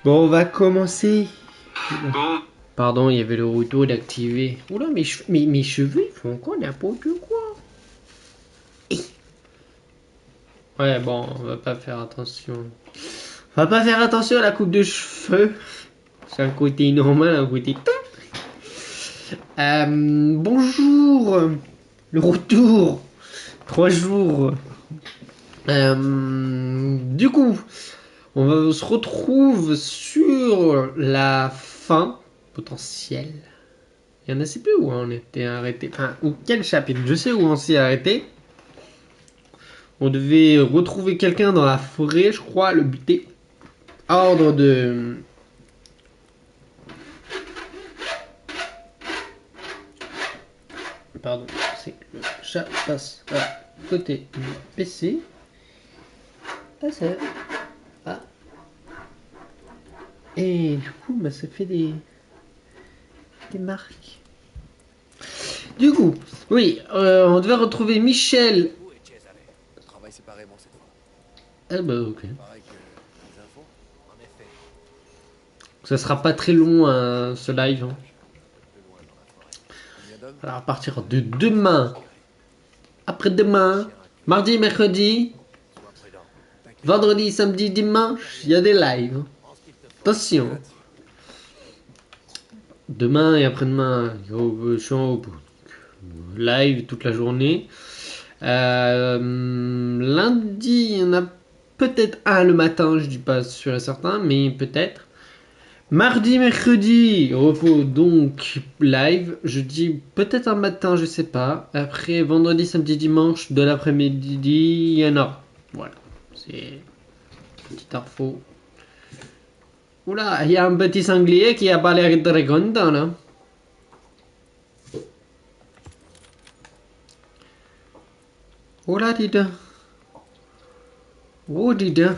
Bon, on va commencer. Bon, Pardon, il y avait le retour d'activer. Oula, mes cheveux, ils font encore n'importe quoi. Ouais, bon, on va pas faire attention. On va pas faire attention à la coupe de cheveux. C'est un côté normal, un côté... bonjour. Le retour. 3 jours. Du coup, se retrouve sur la fin potentielle. Il y en a, c'est plus où on était arrêté. Enfin, ou quel chapitre. Je sais où on s'est arrêté. On devait retrouver quelqu'un dans la forêt, je crois, le buter. Ordre de... Pardon, c'est le chat passe à côté du PC. Ah, c'est... Ah. Et du coup, bah, ça fait des marques. Du coup, oui, on devait retrouver Michel. Où est Cesare? On travaille séparément cette fois. Ah bah ok. Pareil que des infos. En effet, Ça sera pas très long ce live. Hein. village, un peu loin dans la forêt. Combien d'hommes? Alors à partir de Pas demain, discret. Un après-demain, chien inclus. mardi, mercredi, Sois prudent. T'inquiète pas. vendredi, samedi, dimanche, il y a des lives. Prends ce qu'il te faut. Bien Attention. là-dessus. Demain et après-demain, je suis en live toute la journée. Lundi, il y en a peut-être un le matin, je dis pas sûr et certain, mais peut-être. Mardi, mercredi, repos, donc live. Jeudi, peut-être un matin, je sais pas. Après, vendredi, samedi, dimanche, de l'après-midi, il y en a. Voilà, c'est petite info. Oula, il y a un petit sanglier qui a pas l'air très content là. Oula, dis donc. Oh, dis donc.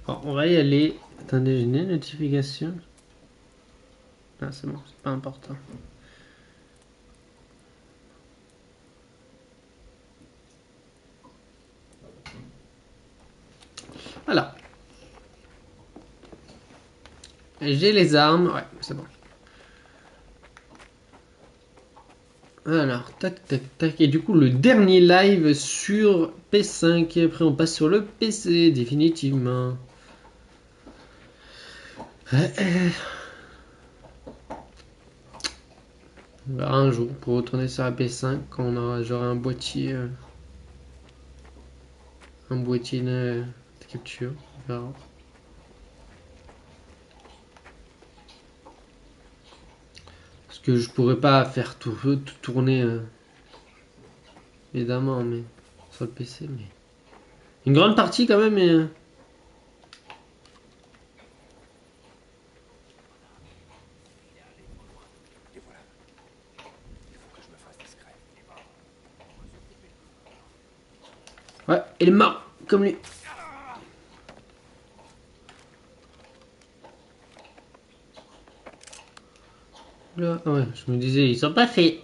Bon, on va y aller. Attendez, j'ai une notification. Ah, c'est bon, c'est pas important. Voilà. J'ai les armes. Ouais, c'est bon. Alors, tac, tac, tac. Et du coup, le dernier live sur P5. Et après, on passe sur le PC, définitivement. On verra un jour pour retourner sur la P5 quand j'aurai un boîtier. Un boîtier de capture. On verra. Parce que je pourrais pas faire tout tourner, évidemment, mais sur le PC. Mais une grande partie quand même. Mais, Et voilà. Il faut que je me fasse discret. ouais, il est mort comme lui. Là, ouais, je me disais, ils sont pas faits.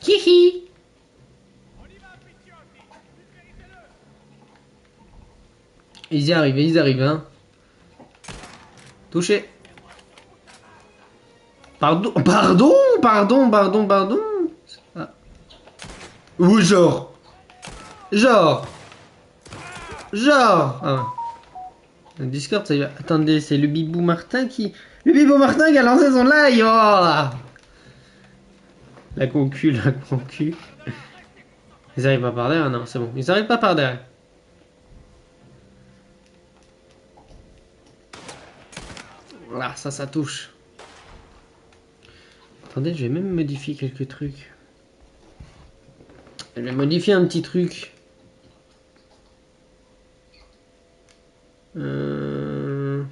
Hihi. Ils y arrivent, hein. Touché. Pardon, pardon, pardon, pardon, pardon. Ah. Ou genre. Genre. Genre. Ah. Le Discord, ça y va. Attendez, c'est le Bibou Martin qui... Le Bibou Martin qui a lancé son live. Oh. La concu, la concu. Ils arrivent pas par derrière, non, c'est bon. Ils arrivent pas par derrière. Voilà, ça touche. Attendez, je vais même modifier quelques trucs. Je vais modifier un petit truc. Euh...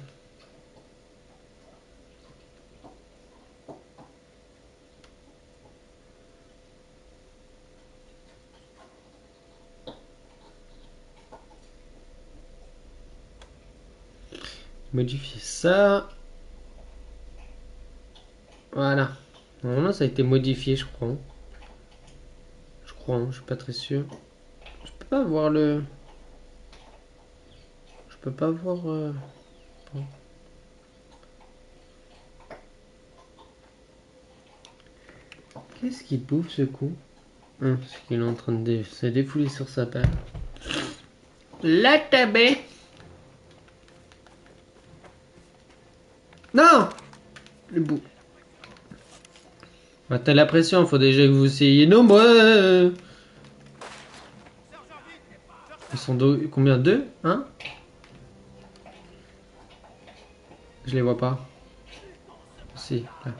Modifier ça. Voilà. Normalement, ça a été modifié, je crois. Je crois, hein, je suis pas très sûr. Je peux pas voir le... Je peux pas voir... bon. Qu'est-ce qu'il bouffe, ce coup? Parce qu'il est en train de se défouler sur sa patte. La tabée. Non. Le bout. Bah, t'as la pression, faut déjà que vous essayiez. Non, moi... Ils sont combien? Deux? Hein? Je les vois pas. Si, là.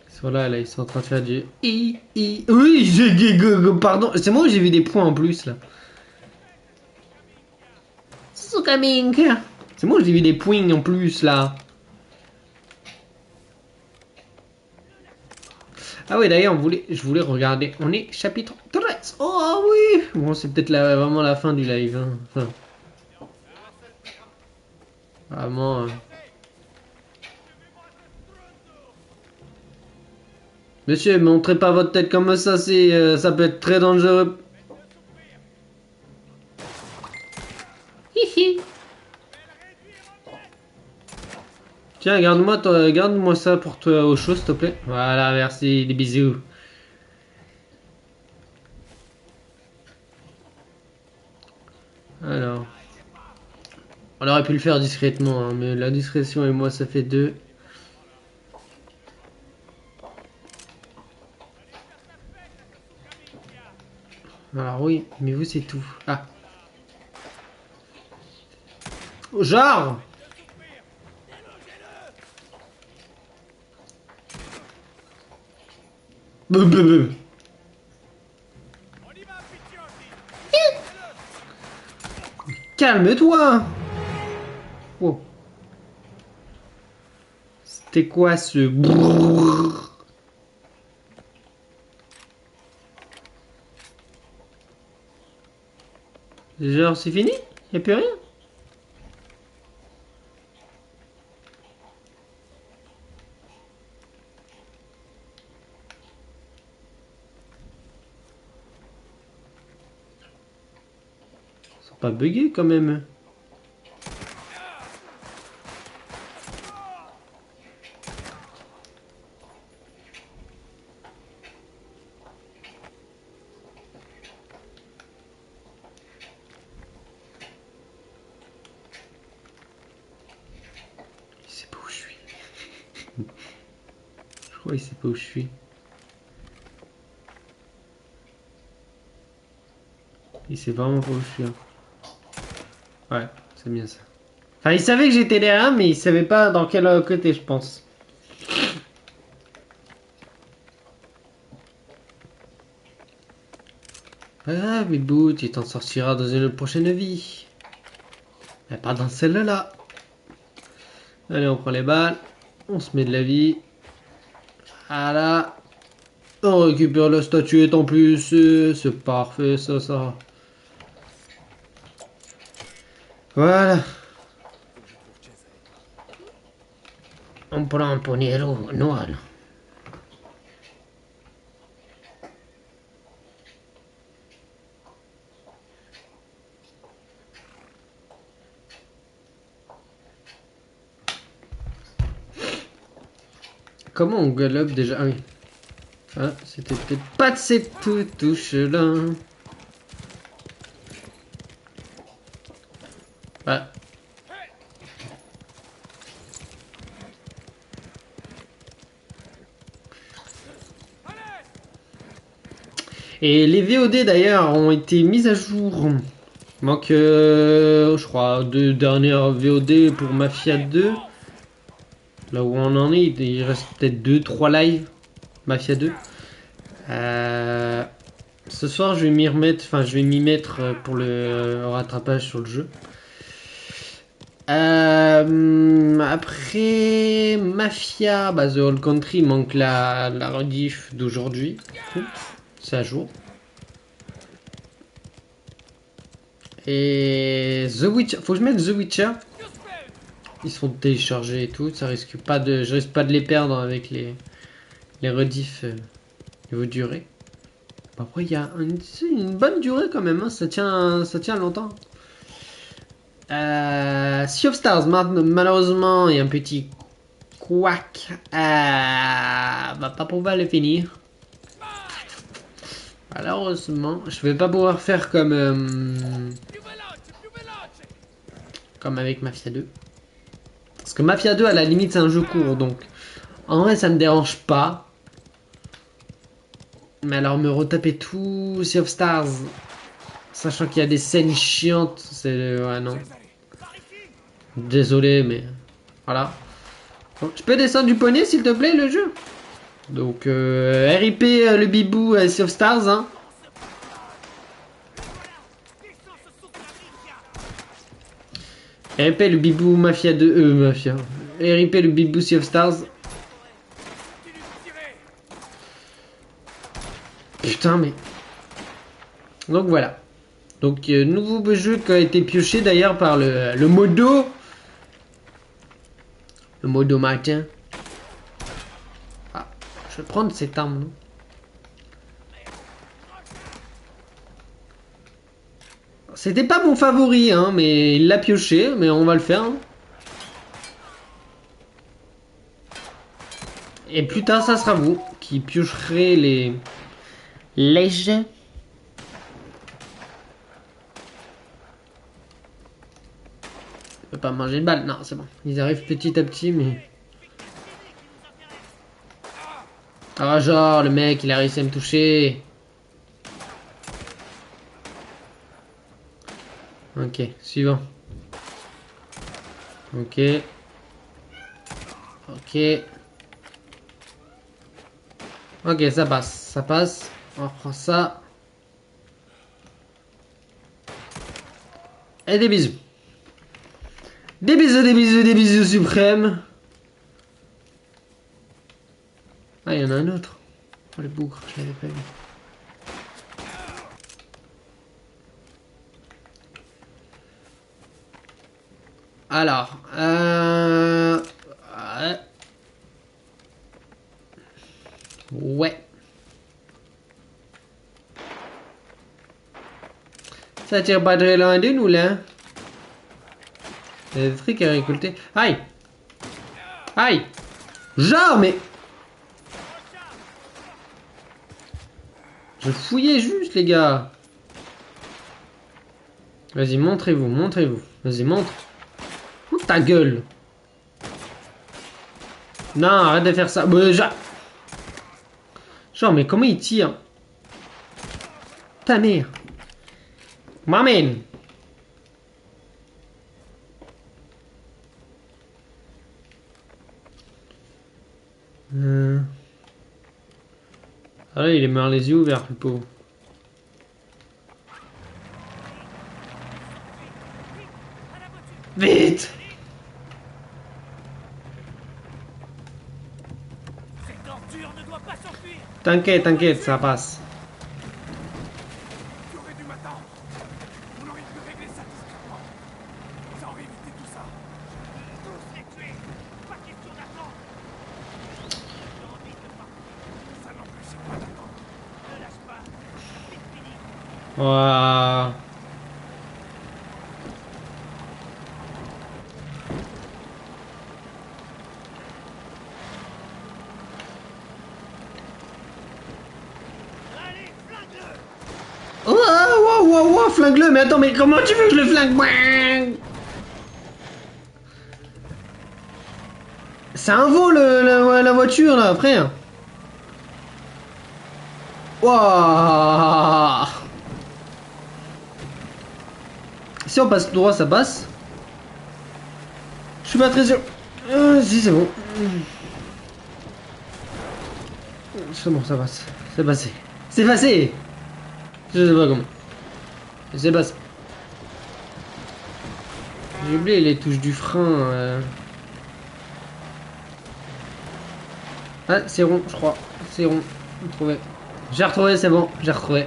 Ils sont là, ils sont en train de faire du... Oui, pardon. C'est moi où j'ai vu des points en plus, là. Sukaming. C'est moi où j'ai vu des points en plus, là. Ah oui, d'ailleurs, je voulais regarder. On est chapitre 13. Oh oui. Bon, c'est peut-être vraiment la fin du live. Hein. Enfin, vraiment... Monsieur, montrez pas votre tête comme ça, ça peut être très dangereux. Hihi. Tiens, garde-moi ça pour toi au chaud, s'il te plaît. Voilà, merci, des bisous. Alors, on aurait pu le faire discrètement, hein, mais la discrétion et moi, ça fait deux. Alors oui, mais vous, c'est tout. Ah. Genre. Calme-toi. Wow. C'était quoi ce... Genre, c'est fini? Y'a plus rien? Ils sont pas buggés quand même. Il sait pas où je suis. Je crois qu'il sait pas où je suis. Il sait vraiment pas où je suis. Hein. Ouais, c'est bien ça. Enfin, il savait que j'étais derrière, mais il savait pas dans quel côté, je pense. Ah, mais bout, tu t'en sortiras dans une prochaine vie. Mais pas dans celle-là. Allez, on prend les balles. On se met de la vie. Voilà. On récupère la statuette en plus. C'est parfait, ça. Voilà. On prend un poney noir. Comment on galope déjà? Ah oui. Ah, c'était peut-être pas de cette touche-là. Ah. Et les VOD d'ailleurs ont été mises à jour. Manque, je crois, 2 dernières VOD pour Mafia 2. Là où on en est, il reste peut-être 2-3 lives. Mafia 2. Ce soir, je vais m'y remettre, enfin, je vais m'y mettre pour le rattrapage sur le jeu. Après Mafia, bah, The Old Country, manque la rediff d'aujourd'hui. C'est à jour. Et The Witcher, faut que je mette The Witcher. ils sont téléchargés et tout. Ça risque pas de, je risque pas de les perdre avec les rediffs niveau durée. Après, il y a une bonne durée quand même. Hein. Ça tient longtemps. Sea of Stars, malheureusement, il y a un petit couac. Va pas pouvoir le finir. Malheureusement, je vais pas pouvoir faire comme avec Mafia 2. Parce que Mafia 2, à la limite, c'est un jeu court, donc en vrai, ça me dérange pas. Mais alors, me retaper tout Sea of Stars, sachant qu'il y a des scènes chiantes, c'est... Ouais, non. Désolé, mais... Voilà. Bon, je peux descendre du poney, s'il te plaît, le jeu? Donc, RIP le bibou Sea of Stars, hein. RIP le bibou Mafia 2, Mafia. RIP le bibou Sea of Stars. Putain, mais... Donc, voilà. Donc, nouveau jeu qui a été pioché, d'ailleurs, par le modo. Le modo matin. Ah, je vais prendre cette arme, non? C'était pas mon favori, hein, mais il l'a pioché, mais on va le faire. Hein. Et plus tard, ça sera vous qui piocherez les jeux. Je peux pas manger de balle, non, c'est bon. Ils arrivent petit à petit, mais... Ah, genre, le mec, il a réussi à me toucher. Ok, suivant. Ok. Ok. Ok, ça passe. Ça passe. On reprend ça. Et des bisous. Des bisous, des bisous, des bisous suprêmes. Ah, il y en a un autre. Oh, le bougre, je l'avais pas vu. Alors, ouais. Ça tire pas très loin de nous, là. Il y a des trucs à récolter. Aïe! Aïe! Genre, mais... Je fouillais juste, les gars. Vas-y, montrez-vous, montrez-vous. Vas-y, montre. Ouvre ta gueule. Non, arrête de faire ça. Genre, mais comment il tire? Ta mère. M'amène. Ah là, il est mort les yeux ouverts, le pauvre. Vite! T'inquiète, t'inquiète, ça passe. Waouh. Oh, flingue-le, mais attends, mais comment tu veux que je le flingue? C'est un vol la voiture là, frère. Waouh. Si on passe tout droit, ça passe. Je suis pas très sûr. Si, c'est bon. C'est bon, ça passe. C'est passé. C'est passé. Je sais pas comment. C'est passé. J'ai oublié les touches du frein. Ah, c'est rond, je crois. C'est rond. J'ai retrouvé, c'est bon. J'ai retrouvé.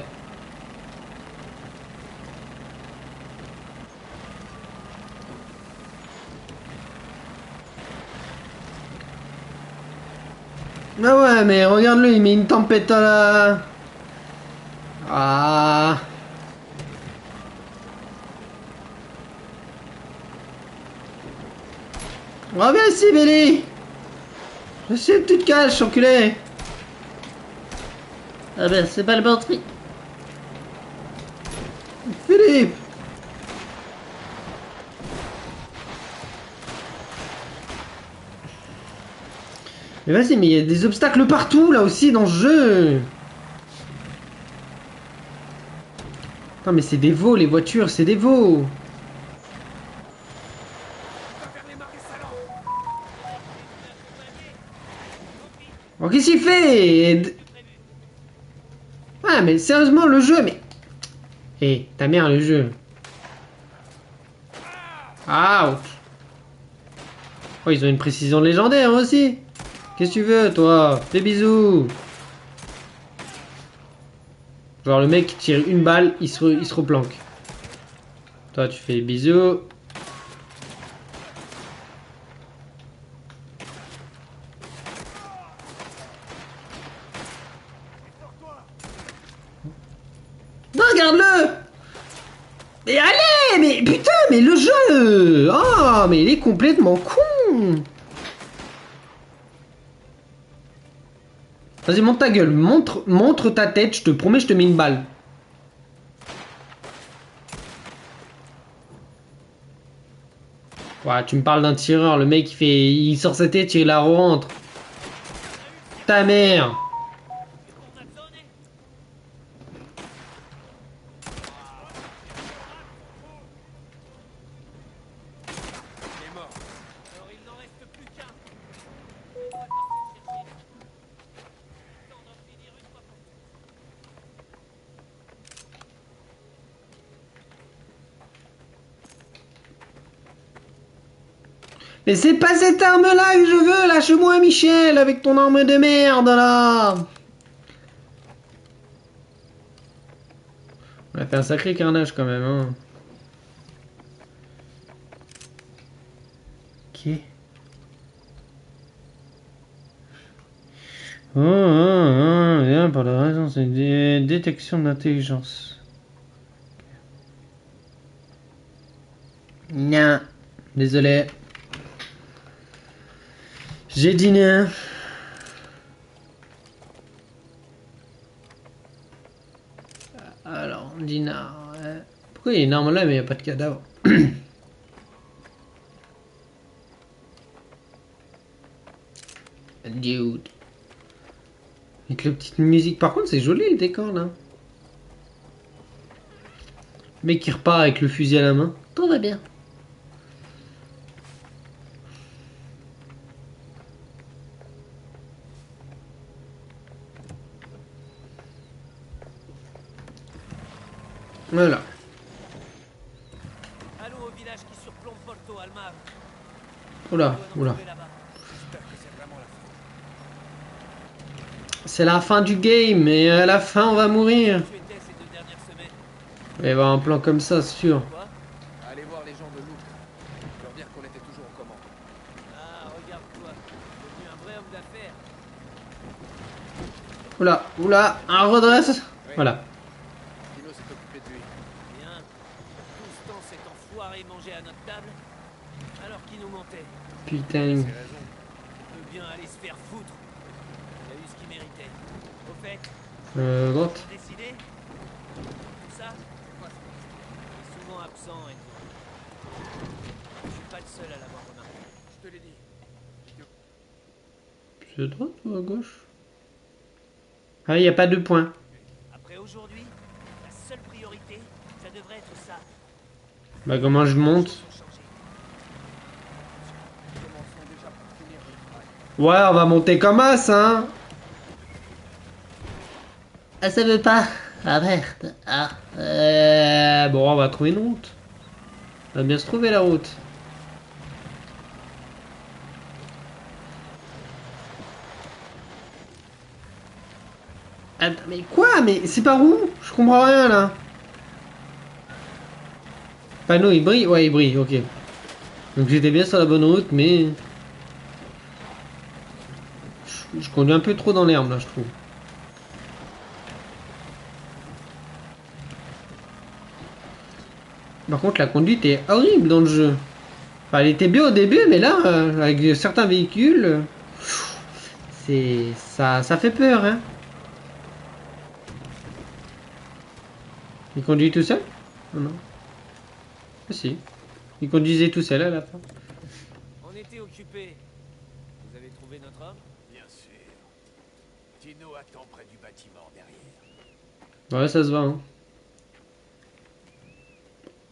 Ah ouais, mais regarde-le, il met une tempête à la... Ah. Reviens ici, Billy. Je sais que tu te caches, enculé. Ah ben, c'est pas le bon tri. Philippe. Mais vas-y, mais il y a des obstacles partout, là aussi, dans ce jeu. Non, mais c'est des veaux, les voitures, c'est des veaux. Oh, qu'est-ce qu'il fait? Ah, mais sérieusement, le jeu, mais... Hé, ta mère, le jeu. Ouch. Oh, ils ont une précision légendaire aussi. Qu'est-ce que tu veux, toi? Fais bisous. Genre, le mec tire une balle, il se replanque. Toi, tu fais bisous. Non, regarde-le. Mais allez, mais putain, mais le jeu. Oh, mais il est complètement con. Vas-y, monte ta gueule. Montre ta tête, je te promets, je te mets une balle. Ouais, tu me parles d'un tireur, le mec il sort sa tête, il la rentre. Ta mère. Mais c'est pas cette arme-là que je veux, lâche-moi Michel, avec ton arme de merde, là. On a fait un sacré carnage quand même, hein. Ok. Bien, pour la raison, c'est une détection d'intelligence. Non, désolé. J'ai dîné. Alors, Dina. Pourquoi il y a une arme là mais il n'y a pas de cadavre? Dude. Avec la petite musique. Par contre, c'est joli le décor là. Le mec qui repart avec le fusil à la main. Tout va bien. Voilà. Allons au village qui surplombe Porto Almar. Oula, oula. J'espère que c'est vraiment la fin. C'est la fin du game et à la fin on va mourir. Tu étais ces 2 dernières semaines. Il va y avoir un plan comme ça, c'est sûr. Quoi? Allez voir les gens de Louk. Leur dire qu'on était toujours aux commandes. Ah, regarde-toi. Devenu un vrai homme d'affaires. Oula, oula, un redresse. Voilà. Dino s'est occupé de lui. Bien. Tout ce temps, cet enfoiré mangeait à notre table. Alors qu'il nous mentait. Putain. C'est raison. Il peut bien aller se faire foutre. Il a eu ce qu'il méritait. Au fait, Droite. décidé? Tout ça? Il est souvent absent, Enzo. Je suis pas le seul à l'avoir remarqué. Je te l'ai dit. C'est à droite ou à gauche? Ah, il n'y a pas de point. Après aujourd'hui, la seule priorité, ça devrait être ça. Bah, comment je monte? Ils ont changé. Commençons déjà par finir le travail. Ouais, on va monter comme as, hein. Ah, ça veut pas. Ah, merde. Ah. Bon, on va trouver une route. On va bien se trouver la route. Attends, mais quoi? Mais c'est par où? Je comprends rien là. Panneau il brille? Ouais, il brille, ok. Donc j'étais bien sur la bonne route, mais. Je conduis un peu trop dans l'herbe là, je trouve. Par contre, la conduite est horrible dans le jeu. Enfin, elle était bien au début, mais là, avec certains véhicules, ça fait peur, hein. Il conduit tout seul? Oh non. Ah, si. Il conduisait tout seul à la fin. On était occupés. Vous avez trouvé notre homme? Bien sûr. Tino attend près du bâtiment derrière. Ouais, ça se voit, hein.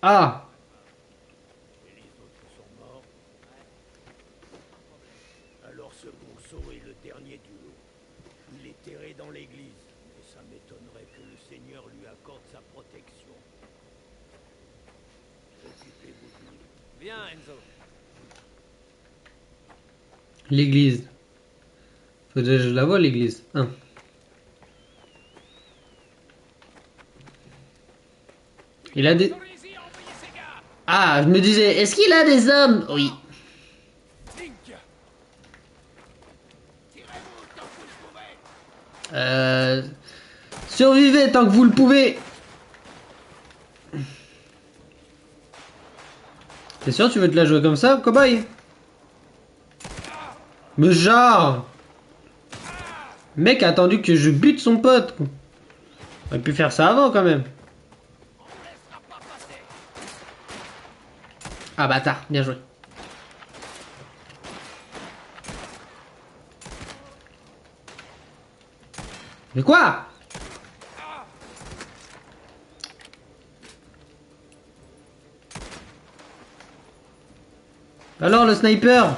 Ah! Et les autres sont morts. Alors ce Bourseau est le dernier du lot. Il est terré dans l'église. Et ça m'étonnerait que le Seigneur lui accorde sa protection. Occupez-vous de lui. Viens, Enzo. L'église. Faudrait que je la vois, l'église. Hein. Il a des... Ah, je me disais, est-ce qu'il a des hommes? Oui. Survivez tant que vous le pouvez. T'es sûr tu veux te la jouer comme ça, cobaye? Mais genre... Mec a attendu que je bute son pote. On aurait pu faire ça avant quand même. Ah bâtard, bien joué. Mais quoi? Alors le sniper?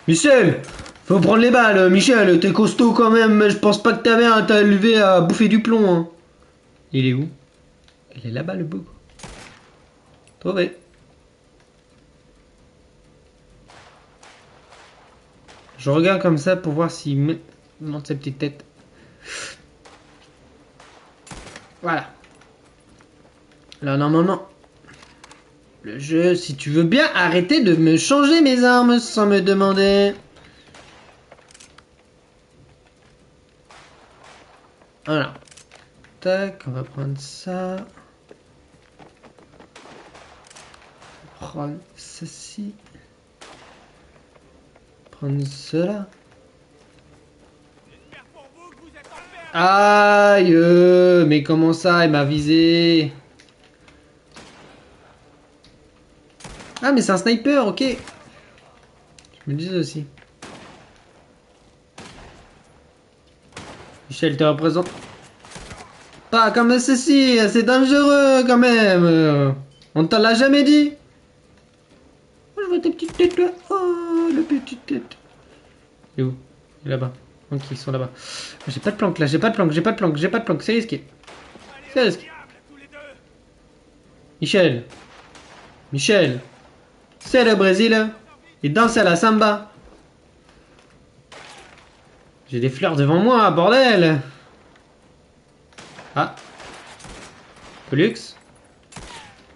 Michel! Faut prendre les balles, Michel, t'es costaud quand même, je pense pas que ta mère t'a élevé à bouffer du plomb. Hein. Il est où? Il est là-bas le bug. Trouvé. Je regarde comme ça pour voir s'il monte sa petite tête. Voilà. Là normalement, le jeu, si tu veux bien arrêter de me changer mes armes sans me demander. Voilà. Tac, on va prendre ça. Prendre ceci. Prendre cela. Aïe, mais comment ça, il m'a visé. Ah, mais c'est un sniper, ok. Je me disais aussi. Michel te représente. Pas comme ceci, c'est dangereux quand même. On t'en l'a jamais dit. Oh, je vois tes petites têtes là. Oh, la petite tête. Il est où? Il est là-bas. Ok, ils sont là-bas. J'ai pas de planque là, j'ai pas de planque, j'ai pas de planque, j'ai pas de planque, c'est risqué. C'est risqué. Michel. Michel. C'est le Brésil. Il danse à la samba. J'ai des fleurs devant moi, bordel. Ah. Pollux.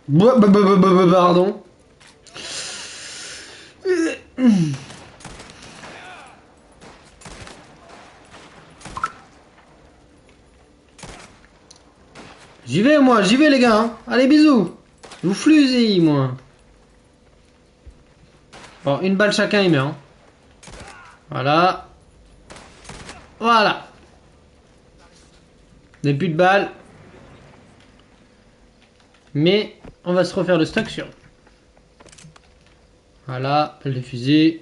Pardon. J'y vais moi, j'y vais les gars. Hein. Allez bisous. Je vous fusille moi. Bon, une balle chacun il meurt. Hein. Voilà. Voilà. Des plus de balles. Mais on va se refaire le stock sur. Voilà, le fusil.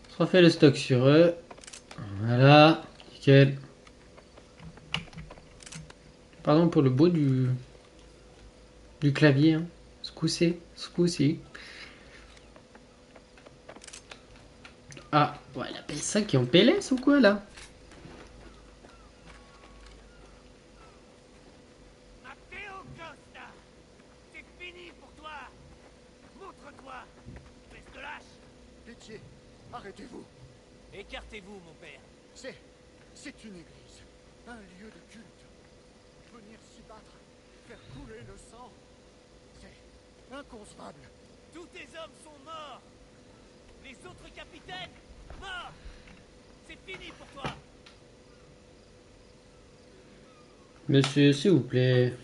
On se refait le stock sur eux. Voilà, nickel. Pardon pour le beau du clavier. Hein. Ce coup-ci. Ah, ouais, la PS5 qui est en PLS ou quoi là? Matteo Costa! C'est fini pour toi! Montre-toi! Espèce de lâche! Pitié, arrêtez-vous. Écartez-vous, mon père. C'est une église, un lieu de culte. Venir s'y battre, faire couler le sang, c'est inconcevable. Tous tes hommes sont morts! Les autres capitaines, morts. C'est fini pour toi. Monsieur, s'il vous plaît.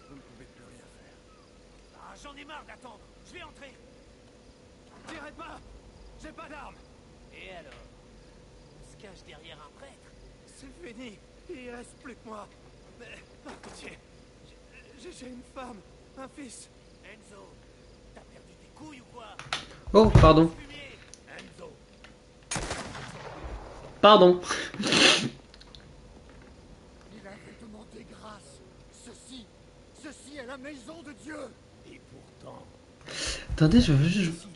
Vous ne pouvez plus rien faire. Ah, j'en ai marre d'attendre. Je vais entrer. Tirez pas! J'ai pas d'armes! Et alors? On se cache derrière un prêtre? C'est fini! Il reste plus que moi! Mais, par pitié! J'ai une femme, un fils! Enzo, t'as perdu tes couilles ou quoi? Oh, pardon. Fumier. Enzo! Pardon. Il avait demandé grâce. Ceci est la maison de Dieu. Et pourtant, Attendez, je veux juste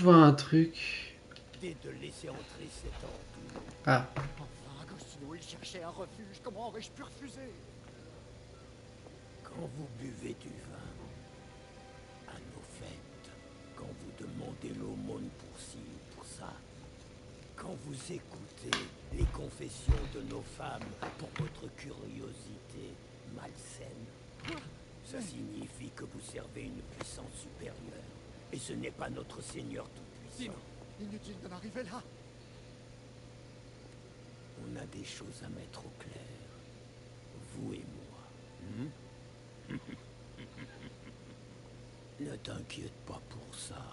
voir un truc. dès de laisser entrer cet ordure, Ah. Enfin, Agostino, il cherchait un refuge. Comment aurais-je pu refuser? quand vous buvez du vin, à nos fêtes, quand vous demandez l'aumône pour ci ou pour ça, quand vous écoutez les confessions de nos femmes pour votre curiosité malsaine, ça signifie que vous servez une puissance supérieure. Et ce n'est pas notre Seigneur Tout-Puissant. Inutile d'en arriver là. On a des choses à mettre au clair, vous et moi. Ne t'inquiète pas pour ça.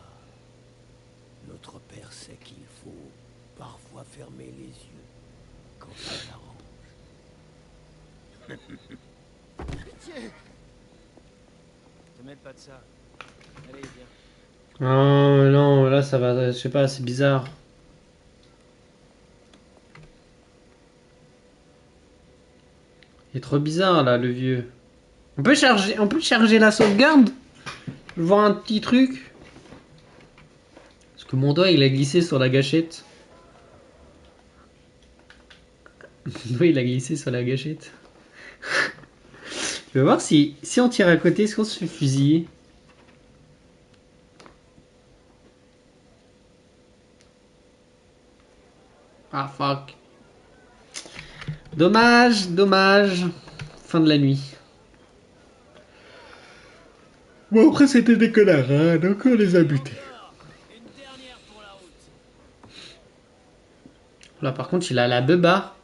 Notre Père sait qu'il faut parfois fermer les yeux quand ça l'arrange. Pitié. Te mêle pas de ça. Allez, viens. Oh non, là ça va, je sais pas, c'est bizarre. Il est trop bizarre là, le vieux. On peut charger la sauvegarde? Je vois un petit truc. Parce que mon doigt il a glissé sur la gâchette. Mon doigt il a glissé sur la gâchette. Je vais voir si on tire à côté, est-ce qu'on se fait fusiller? Ah fuck. Dommage, dommage. Fin de la nuit. Bon après c'était des connards, hein, donc on les a butés. Encore. Une dernière pour la route. Là par contre il a la beuba.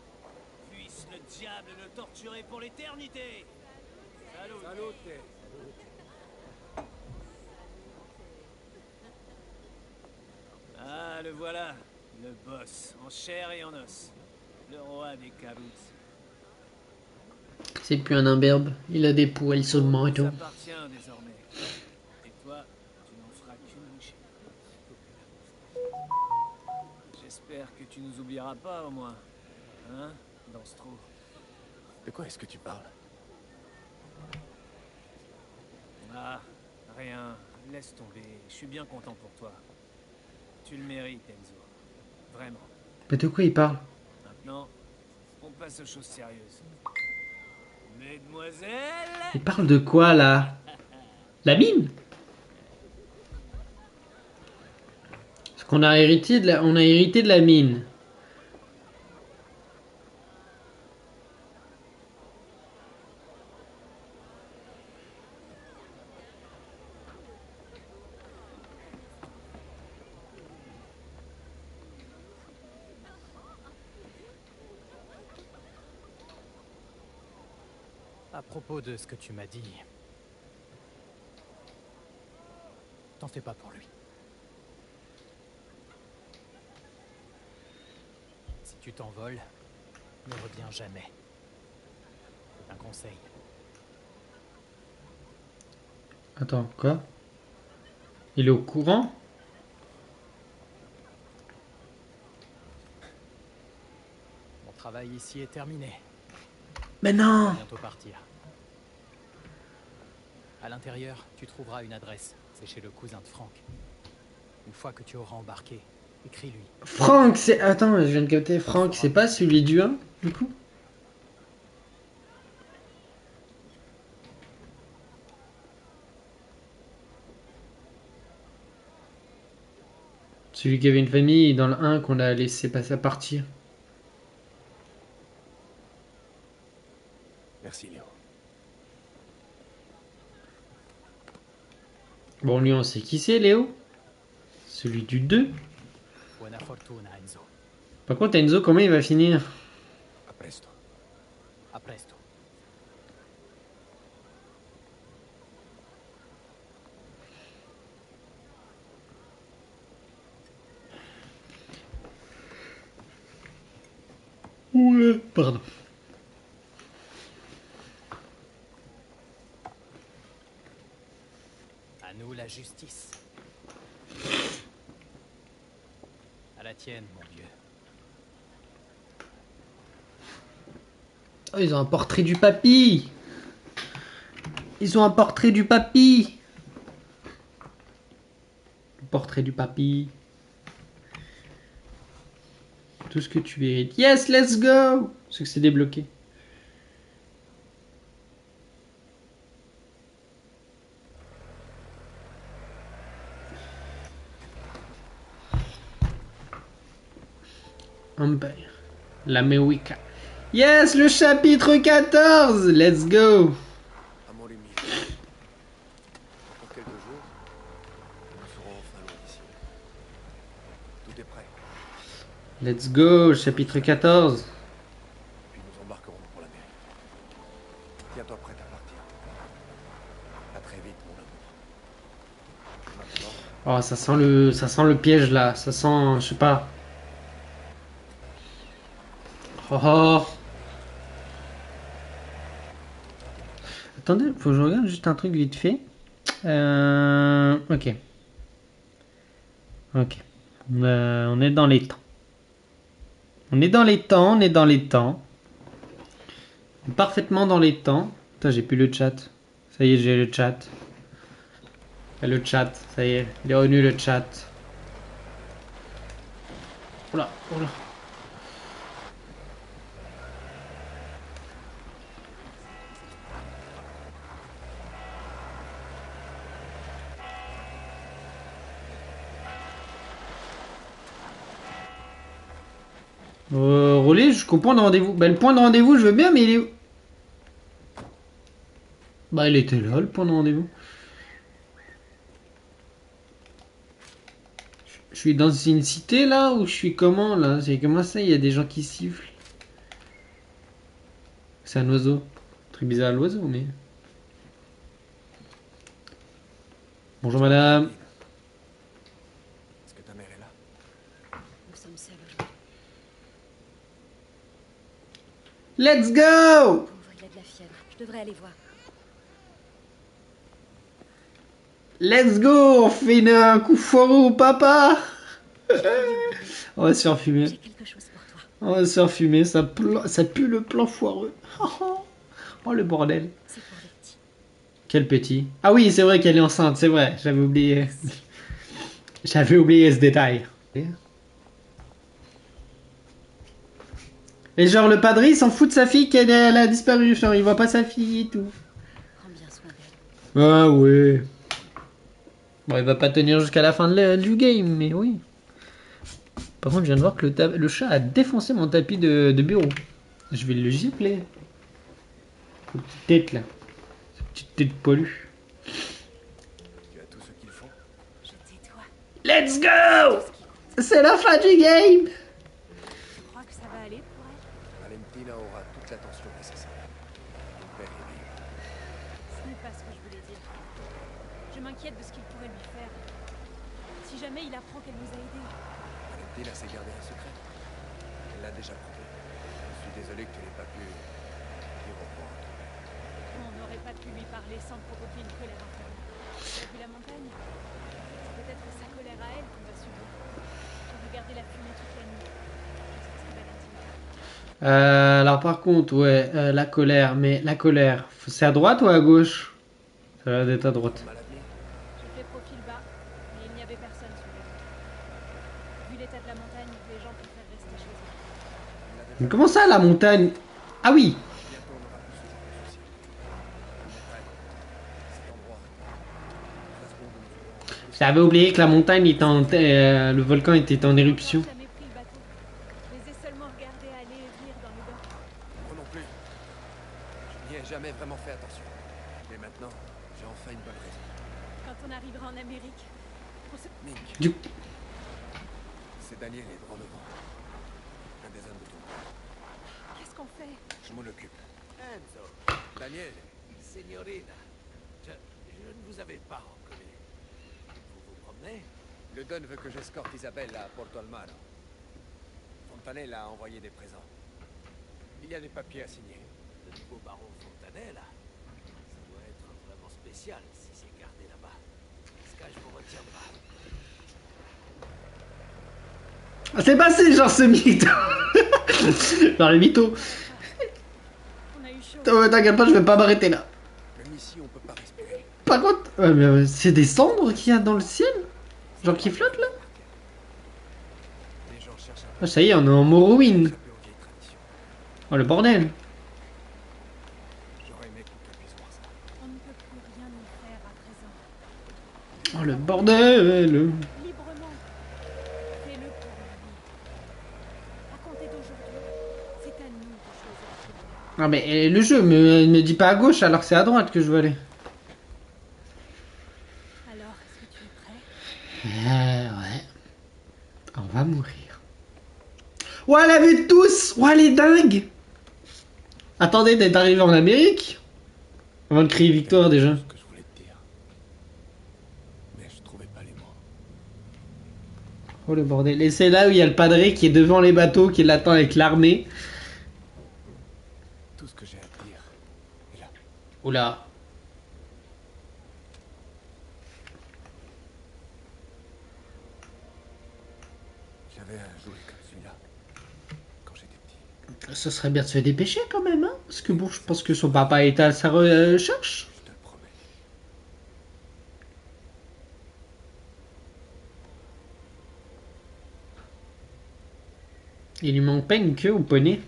Puisse le diable le torturer pour l'éternité. Salut. Salute! Ah, le voilà. Le boss, en chair et en os. Le roi des caboutes. C'est plus un imberbe, il a des poils seulement et tout. T'appartient désormais. Et toi, tu n'en feras qu'une bouchée. J'espère que tu nous oublieras pas au moins. Hein, dans ce trou. De quoi est-ce que tu parles? Ah, rien. Laisse tomber. Je suis bien content pour toi. Tu le mérites, Enzo. Vraiment. Mais de quoi il parle? Maintenant, on passe aux choses sérieuses. Mesdemoiselles, Il parle de quoi là? La mine? Parce qu'on a hérité on a hérité de la mine. À propos de ce que tu m'as dit, t'en fais pas pour lui. Si tu t'envoles, ne reviens jamais. Un conseil. Attends, quoi? Il est au courant? Mon travail ici est terminé. Mais Je non! vais bientôt partir. À l'intérieur, tu trouveras une adresse. C'est chez le cousin de Franck. Une fois que tu auras embarqué, écris-lui. Franck, c'est... Attends, je viens de capter. Franck, c'est pas celui du 1, du coup? Celui qui avait une famille dans le 1 qu'on a laissé passer à partir. Merci, Léo. Bon, lui, on sait qui c'est, Léo. Celui du 2. Buona fortuna, Enzo. Par contre, Enzo, comment il va finir? A presto. A presto. Ouais. Pardon. À nous la justice. À la tienne, mon vieux. Oh, ils ont un portrait du papy. Ils ont un portrait du papy. Le portrait du papy. Tout ce que tu hérites. Yes, let's go. C'est que c'est débloqué. Empire. La Mewika. Yes, le chapitre 14. Let's go. Amor mio. Pour quelques jours, nous serons enfin loin d'ici. Tout est prêt. Let's go, chapitre 14. Puis nous embarquerons pour l'Amérique. Tiens-toi prête à partir. À très vite, mon amour. Maintenant, Oh, ça sent le piège là. Ça sent, je sais pas. Oh, oh. Attendez, faut que je regarde juste un truc vite fait. Ok. Ok. On est dans les temps. On est dans les temps, on est dans les temps. Parfaitement dans les temps. Putain, j'ai plus le chat. Ça y est, j'ai le chat. Le chat, ça y est. Il est revenu le chat. Oula, oula. Relais jusqu'au point de rendez-vous. Bah, le point de rendez-vous, je veux bien, mais il est où? Bah, il était là, le point de rendez-vous. Je suis dans une cité, là, ou je suis comment, là? C'est comment ça, il y a des gens qui sifflent? C'est un oiseau. Truc bizarre, l'oiseau, mais... Bonjour, madame. est-ce que ta mère est là? Nous sommes seuls aujourd'hui. Let's go! Pauvre, il a de la fièvre. Je devrais aller voir. Let's go! On fait un coup foireux au papa! On va se faire fumer. J'ai quelque chose pour toi. On va se faire fumer, ça pue le plan foireux. Oh, le bordel. C'est pour les petits. Quel petit? Ah oui, c'est vrai qu'elle est enceinte, c'est vrai, j'avais oublié. J'avais oublié ce détail. Et genre, le padre, il s'en fout de sa fille elle a disparu, genre, il voit pas sa fille et tout. Prends bien soin d'elle. Ah ouais. Bon, il va pas tenir jusqu'à la fin du game, mais oui. Par contre, je viens de voir que le chat a défoncé mon tapis de bureau. Je vais le gifler. Cette petite tête là. Cette petite tête poilue. Tu as tout ce qu'il faut? Je tais-toi. Let's go! C'est la fin du game! Tu crois que ça va aller pour elle? Valentina aura toute l'attention nécessaire. Mon père est libre. Ce n'est pas ce que je voulais dire. Je m'inquiète de ce qu'il pourrait lui faire. Si jamais il apprend qu'elle nous a aidés. Valentina sait garder un secret. Elle l'a déjà prouvé. Je suis désolé que tu n'aies pas pu dire au revoir. On n'aurait pas pu lui parler sans provoquer une colère infernale. Tu as vu la montagne? C'est peut-être sa colère à elle qu'on va subir. J'ai regardé la fumée toute la nuit. Je sais que Valentina. Alors par contre, ouais, la colère, mais la colère, c'est à droite ou à gauche? Ça va d'être à droite. Mal à venir. J'ai fait profil bas, mais il n'y avait personne sur les routes. Vu l'état de la montagne, les gens préfèrent rester chez eux. Mais comment ça, la montagne? Ah oui! Bientôt on n'aura plus ce genre de soucis. Cet endroit. Ça se trouve, nous aurons- J'avais oublié que la montagne était le volcan était en éruption. J'ai jamais pris le bateau. Je les ai seulement regardés aller et venir dans le dock. Moi non plus. Je n'y ai jamais vraiment fait attention. Mais maintenant, j'ai enfin une bonne raison. Quand on arrivera en Amérique, on se... Nick, Du, Daniel est droit devant. Un des hommes de ton père. Qu'est-ce qu'on fait? Je m'en occupe. Enzo, Daniel, signorina, je ne vous avais pas reconnu. Vous vous promenez? le Don veut que j'escorte Isabelle à Porto Almaro. Fontanella a envoyé des présents. Il y a des papiers à signer. Le nouveau baron Fontanella. Ça doit être vraiment spécial si c'est gardé là-bas. Ce cas, je vous retiendrai. Ah, c'est passé, genre ce mytho. Genre le mytho. On a eu chaud. Oh, t'inquiète pas, je vais pas m'arrêter là. Même ici, on peut pas respirer. Par contre, c'est des cendres qu'il y a dans le ciel? Genre qui flottent là? Les gens cherchent Ah, ça y est, on est en Morrowind. échapper aux vieilles traditions. Oh le bordel. J'aurais aimé qu'on puisse voir ça. On ne peut plus rien y faire à présent. Oh le bordel. Librement. Fais-le pour lui. À compter d'aujourd'hui, c'est à nous de choisir qui on est. Ah mais le jeu me dit pas à gauche alors que c'est à droite que je veux aller. Alors, est-ce que tu es prêt? Ouais. On va mourir. Ouais, la vue de tous. Ouais, elle est dingue. Attendez d'être arrivé en Amérique. Avant de crier victoire déjà. Ce que je voulais te dire. Mais je trouvais pas les mots. Oh le bordel. Et c'est là où il y a le padré qui est devant les bateaux, qui l'attend avec l'armée. Tout ce que j'ai à te dire est là. Oula. J'avais un jouet comme celui-là. Quand j'étais petit. Ce serait bien de se dépêcher quand même, hein. Parce que bon, je pense que son papa est à sa recherche. Je te le promets. Il lui manque pas une queue au poney.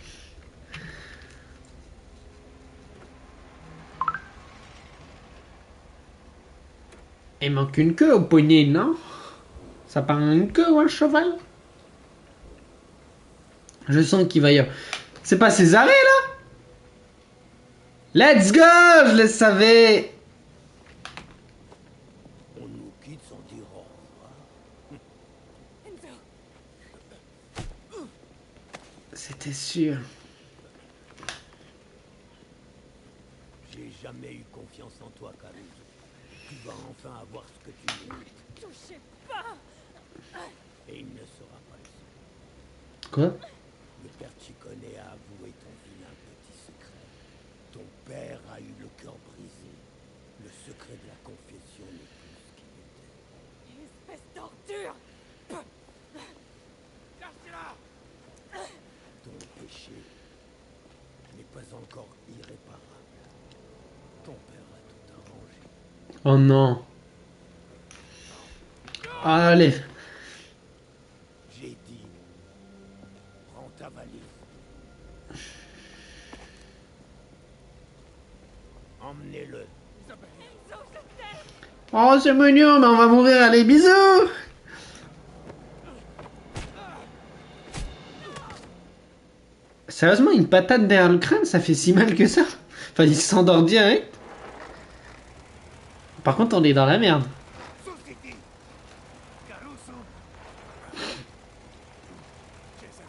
Il manque une queue au poney, non? Ça part une queue ou un cheval? Je sens qu'il va y avoir... C'est pas Césarée, là? Let's go! Je le savais! On nous quitte sans dire au revoir. Enzo, C'était sûr. J'ai jamais eu confiance en toi, Caruso. Tu vas enfin avoir ce que tu mérites. touchez pas. Et il ne sera pas le seul. Quoi? Le père Ciccone a avoué ton vilain petit secret. Ton père a eu le cœur brisé. Le secret de la confession n'est plus ce qu'il était. Espèce d'ordure. Ton péché n'est pas encore irréparable. Ton père a tout arrangé. Oh non. Allez. J'ai dit, prends ta valise. Emmenez-le. Enzo, je t'aime. Oh, c'est mignon, mais on va mourir. Allez, bisous! Sérieusement, une patate derrière le crâne, ça fait si mal que ça? Enfin, il s'endort direct. Par contre, on est dans la merde. Société Caruso Cesare.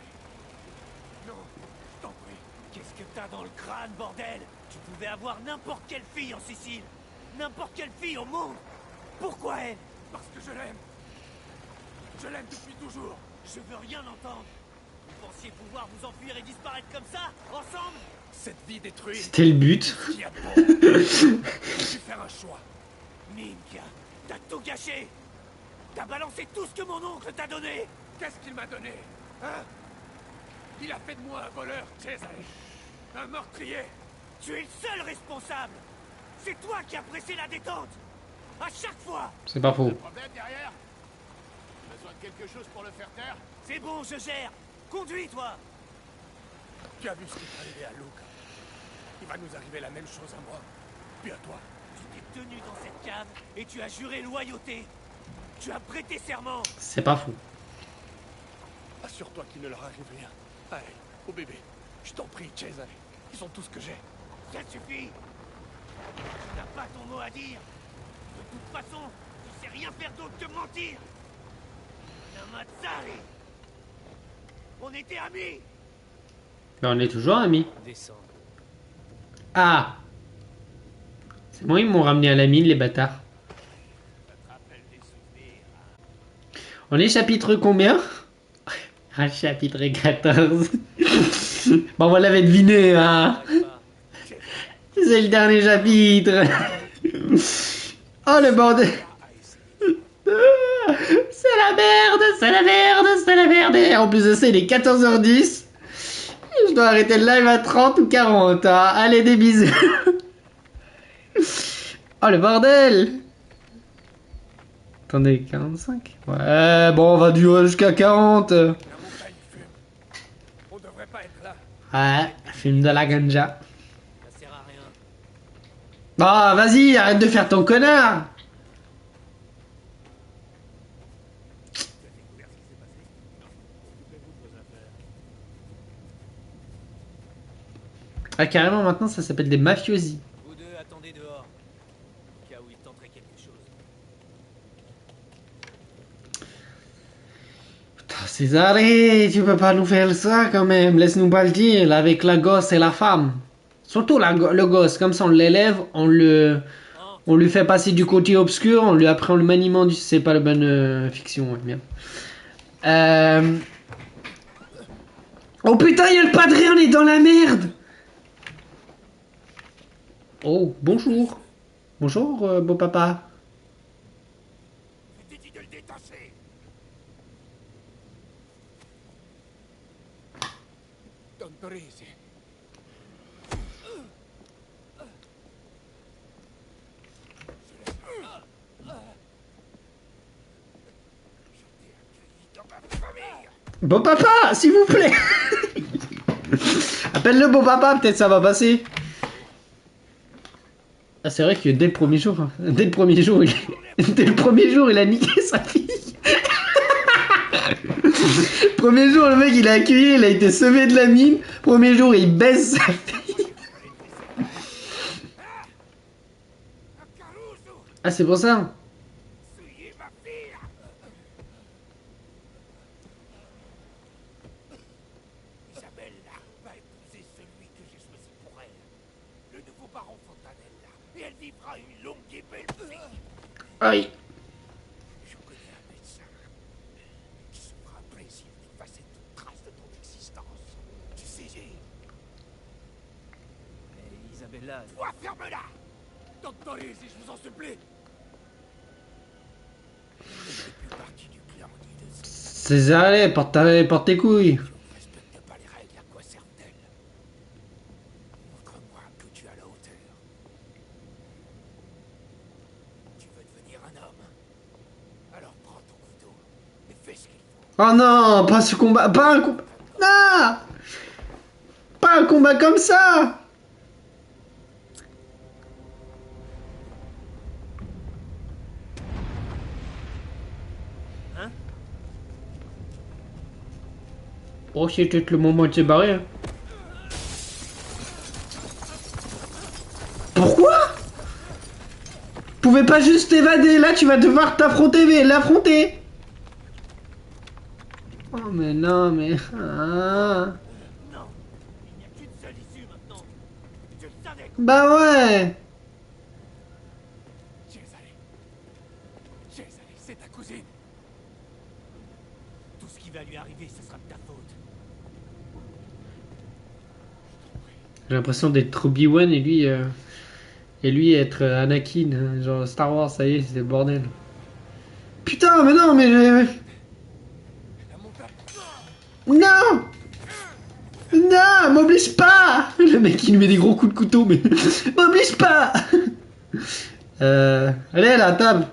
Non, je t'en prie. Qu'est-ce que t'as dans le crâne, bordel? Tu pouvais avoir n'importe quelle fille en Sicile. N'importe quelle fille au monde. Pourquoi elle? Parce que je l'aime. Je l'aime depuis toujours. Je veux rien entendre. Vous pensiez pouvoir vous enfuir et disparaître comme ça, ensemble? Cette vie détruite. C'était le but. Qui a bon. J'ai dû faire un choix. Minchia, t'as tout gâché. T'as balancé tout ce que mon oncle t'a donné. Qu'est-ce qu'il m'a donné? Hein? Il a fait de moi un voleur, Cesare. Un meurtrier. Tu es le seul responsable. C'est toi qui as pressé la détente. À chaque fois. C'est pas faux. Problème derrière? Besoin de quelque chose pour le faire taire? C'est bon, je gère. Conduis, toi. Tu as vu ce qui est arrivé à Luca. Il va nous arriver la même chose à moi. Puis à toi. Tu t'es tenu dans cette cave et tu as juré loyauté. Tu as prêté serment. C'est pas faux. Assure-toi qu'il ne leur arrive rien. À elle, au bébé. Je t'en prie, Cesare. Ils sont tout ce que j'ai. Ça suffit. Tu n'as pas ton mot à dire. De toute façon, tu sais rien faire d'autre que mentir. Namazzari. On était amis. Ben, on est toujours amis. Descends. Ah! C'est moi, ils m'ont ramené à la mine, les bâtards. On est chapitre combien? Ah, chapitre 14. Bon, on l'avait deviné, hein. C'est le dernier chapitre. Oh, le bordel. C'est la merde, c'est la merde, c'est la merde. Et en plus de ça, il est 14h10. Je dois arrêter le live à 30 ou 40. Hein. Allez, des bisous. Oh, le bordel. Attendez, 45? Ouais, bon, on va durer jusqu'à 40. La montagne fume. On devrait pas être là. Ouais, fume de la ganja. Ça sert à rien. Ah, vas-y, arrête de faire ton connard. Ah, carrément, maintenant, ça s'appelle des mafiosi. Vous deux attendez dehors. Au cas où il tenterait quelque chose. Putain, Césaré, tu peux pas nous faire ça quand même. Laisse-nous pas le dire, là, avec la gosse et la femme. Surtout le gosse, comme ça on l'élève, on lui fait passer du côté obscur, on lui apprend le maniement du... C'est pas la bonne fiction, ouais, bien. Oh putain, il y a le padré, on est dans la merde. Oh, bonjour. Bonjour, beau papa. Je t'ai dit de le détacher. Don Torrisi. Beau papa, s'il vous plaît. Appelle-le beau papa, peut-être ça va passer. Ah, c'est vrai que dès le premier jour, dès le premier jour, il a niqué sa fille. Premier jour, le mec, il a accueilli, il a été semé de la mine. Premier jour, il baisse sa fille. Ah, c'est pour ça. Isabella va épouser celui que j'ai choisi pour elle. Le nouveau baron Fontanella. Et elle vivra une longue et belle vie. Aïe. Je connais un médecin qui se fera un plaisir d'effacer toute trace de ton existence. Tu sais, Mais Isabella... toi, ferme-la. Don Torrisi, je vous en supplie. Je ne fais plus partie du clan ni de ce... Césaré, porte tes couilles. Respecte pas les règles, à quoi servent-elles? Montre-moi que tu es à la hauteur. Tu veux devenir un homme? Alors prends ton couteau et fais ce qu'il faut. Oh non, pas ce combat, pas un combat. Non, pas un combat comme ça. Hein? Oh, c'est peut-être le moment de se barrer. Hein. Pourquoi? Tu pouvais pas juste t'évader, là tu vas devoir l'affronter. Oh mais non, mais... Ah. Non, il n'y a qu'une seule issue maintenant. Je le savais. Bah ouais. Césaré, c'est ta cousine. Tout ce qui va lui arriver, ce sera de ta faute. J'ai l'impression d'être Obi-Wan et lui être Anakin, hein, genre Star Wars, ça y est, c'est le bordel. Putain, mais non, mais... Non! Non, m'oblige pas! Le mec il lui met des gros coups de couteau, mais... m'oblige pas! Allez, à la table!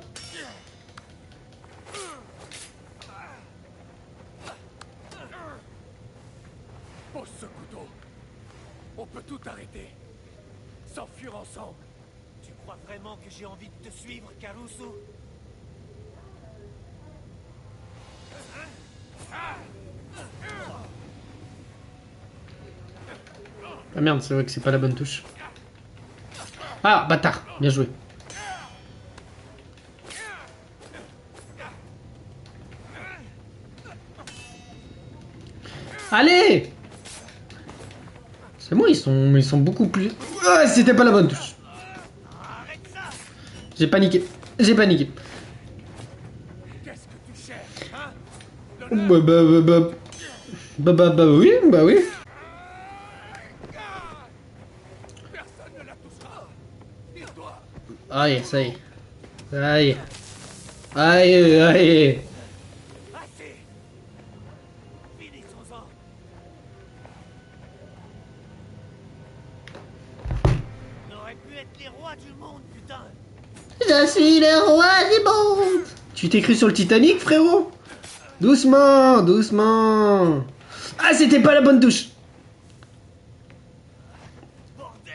Pose ce couteau. On peut tout arrêter. S'enfuir ensemble. Tu crois vraiment que j'ai envie de te suivre, Caruso? Ah merde, c'est vrai que c'est pas la bonne touche. Ah, bâtard, bien joué. Allez! C'est bon, ils sont beaucoup plus... Ah, c'était pas la bonne touche. J'ai paniqué. J'ai paniqué. Qu'est-ce que tu cherches, hein? Bah oui, bah oui. Personne ne la touchera. Et toi? Aïe, ça y est. Aïe. Aïe, aïe. Assez. Finissons-en. On aurait pu être les rois du monde, putain. Je suis le roi du monde. Tu t'es cru sur le Titanic, frérot? Doucement, doucement. Ah, c'était pas la bonne touche. Bordel.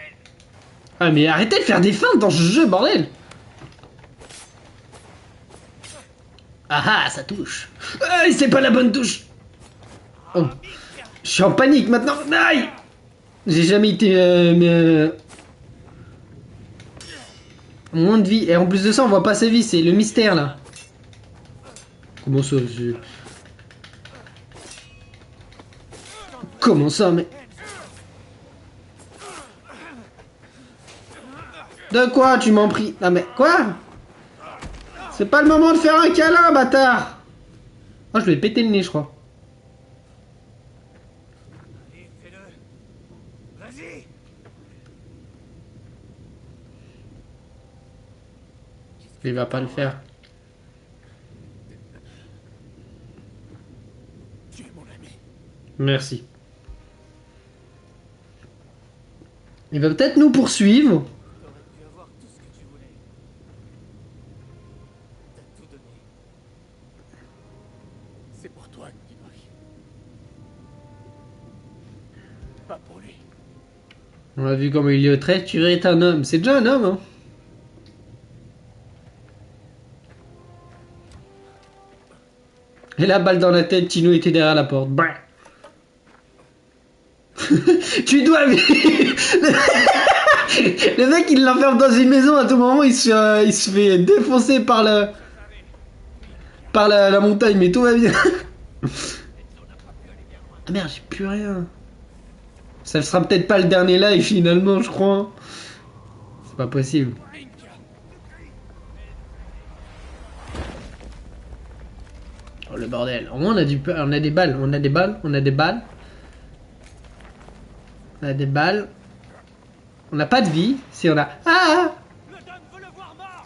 Ah, mais arrêtez de faire des feintes dans ce jeu, bordel. Ah ah, ça touche. Ah, c'est pas la bonne touche. Oh. Je suis en panique maintenant. Aïe. J'ai jamais été... Moins de vie. Et en plus de ça, on voit pas sa vie. C'est le mystère, là. Comment ça, Comment ça, mais... De quoi tu m'en pries? Ah mais quoi? C'est pas le moment de faire un câlin, bâtard. Oh, je vais péter le nez, je crois. Allez, fais-le. Vas-y. Il va pas le faire. Tu es mon ami. Merci. Il va peut-être nous poursuivre. T'aurais pu avoir tout ce que tu voulais. T'as tout donné. C'est pour toi que tu dois vivre. Pas pour lui. On a vu comment il le traite. Tu es un homme. C'est déjà un homme, hein. Et la balle dans la tête, Tino était derrière la porte. Bah. Tu dois vivre. Le mec, il l'enferme dans une maison. À tout moment, il se fait défoncer par la montagne. Mais tout va bien. Ah merde, j'ai plus rien. Ça sera peut-être pas le dernier live finalement, je crois. C'est pas possible. Oh le bordel. Au moins on a des balles, on a des balles. On a des balles. On n'a pas de vie. Si on a... Ah! Le Don veut le voir mort.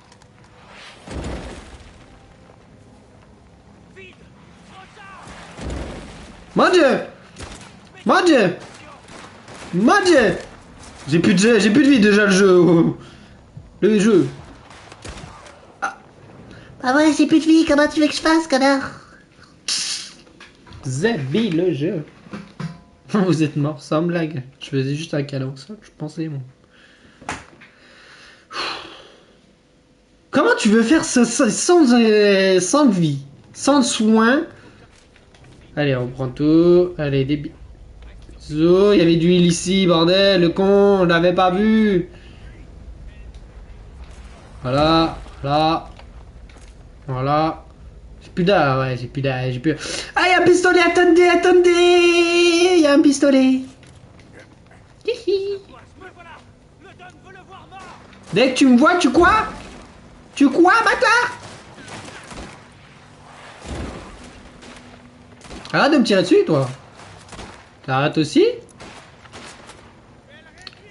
Vide. Trop tard. Mon Dieu! Mon Dieu! Mon Dieu! J'ai plus de vie déjà le jeu. Le jeu. Ah ouais, j'ai plus de vie, comment tu veux que je fasse, connard? Zabi le jeu. Vous êtes mort, sans blague. Je faisais juste un câlin, ça je pensais, moi. Comment tu veux faire ça sans vie, sans soin? Allez, on prend tout. Allez, des bisous. Il y avait du huile ici, bordel, le con, on l'avait pas vu. Voilà, là. Voilà. J'ai plus d'air, ouais, j'ai plus d'air, Ah, il y a un pistolet, attendez, attendez. Il y a un pistolet. Hihi. Dès que tu me vois, tu quoi? Tu quoi, bâtard? Arrête de me tirer dessus, toi. T'arrêtes aussi?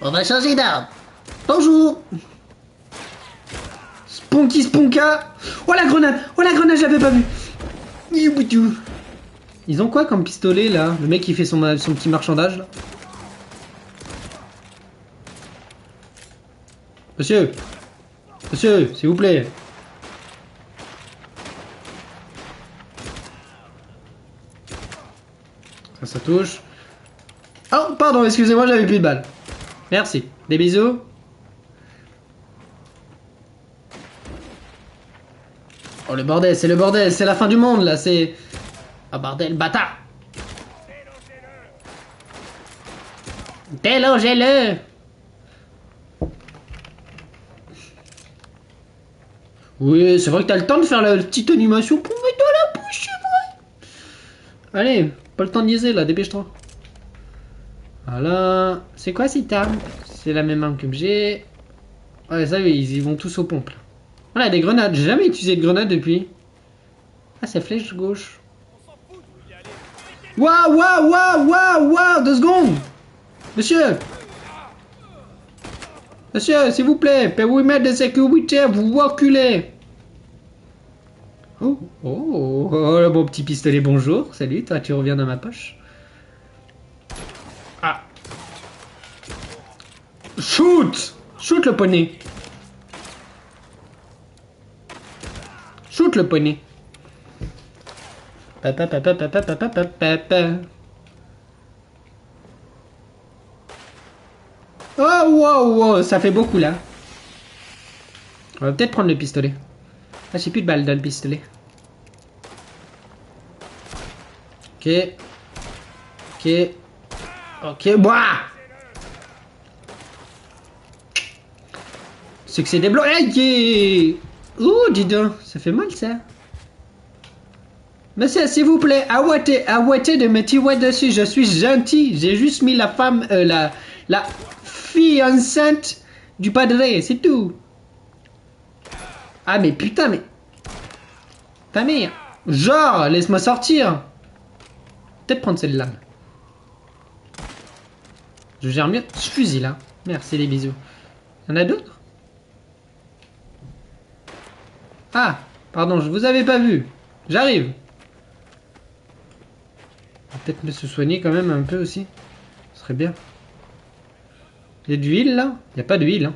On va changer d'arme. Bonjour. Sponky Sponka. Oh la grenade, je l'avais pas vu. Ils ont quoi comme pistolet là? Le mec qui fait son petit marchandage là. Monsieur, s'il vous plaît. Ça touche. Oh, pardon, excusez-moi, j'avais plus de balles. Merci. Des bisous. Oh, le bordel, c'est la fin du monde, là, c'est... Ah, bordel, bâtard. Délogez-le. Oui, c'est vrai que t'as le temps de faire la petite animation pour mettre dans la bouche, c'est vrai. Allez, pas le temps de niaiser là, dépêche-toi. Voilà. C'est quoi cette arme? C'est la même arme que j'ai. Ouais, ça oui, ils y vont tous aux pompes. Là. Voilà, des grenades. J'ai jamais utilisé de grenades depuis. Ah, c'est flèche gauche. Waouh, waouh, waouh, waouh, waouh, 2 secondes. Monsieur. Monsieur, s'il vous plaît, périmètre de sécurité, vous reculez. Oh, oh, oh, le bon petit pistolet, bonjour. Salut, toi, tu reviens dans ma poche. Ah. Shoot. Shoot le poney. Shoot le poney. Papa, papa, papa, papa, papa, papa. Oh, wow, wow, ça fait beaucoup là. On va peut-être prendre le pistolet. Ah, j'ai plus de balles dans le pistolet. Ok. Ok. Ok, boah. Succès débloqué. Ouh, dis donc, ça fait mal ça. Monsieur, s'il vous plaît, arrêtez de me tirer dessus, je suis gentil. J'ai juste mis la femme, la fille enceinte du padre, c'est tout. Ah mais putain, mais... Ta mère. Genre, laisse-moi sortir. Peut-être prendre celle-là. Je gère mieux ce fusil là. Merci les bisous. Y'en a d'autres? Ah, pardon, je vous avais pas vu. J'arrive. Peut-être me se soigner quand même un peu aussi. Ce serait bien. Il y a de l'huile là? Il n'y a pas d'huile. Hein.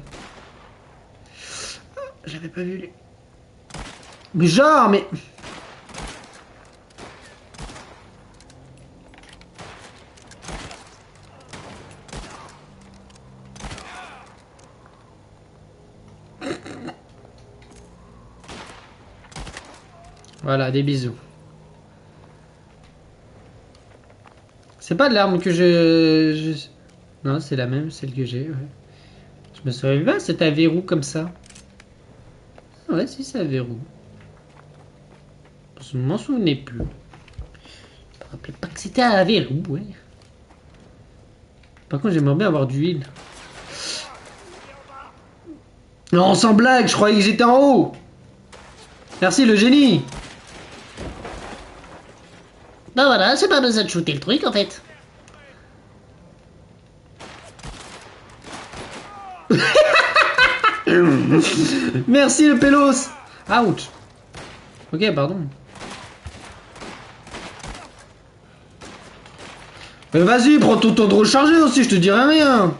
J'avais pas vu les... Mais genre, mais... Voilà, des bisous. C'est pas de l'arme que je... Non, c'est la même, celle que j'ai, ouais. Je me souviens pas, c'est un verrou comme ça. Ouais, si, c'est un verrou. Je m'en souvenais plus. Je me rappelais pas que c'était un verrou, ouais. Par contre, j'aimerais bien avoir d'huile. Non, sans blague, je croyais que j'étais en haut. Merci, le génie. Ben voilà, c'est pas besoin de shooter le truc, en fait. Merci, le pélos. Ouch. Ok, pardon. Mais vas-y, prends ton temps de recharger aussi, je te dirai rien.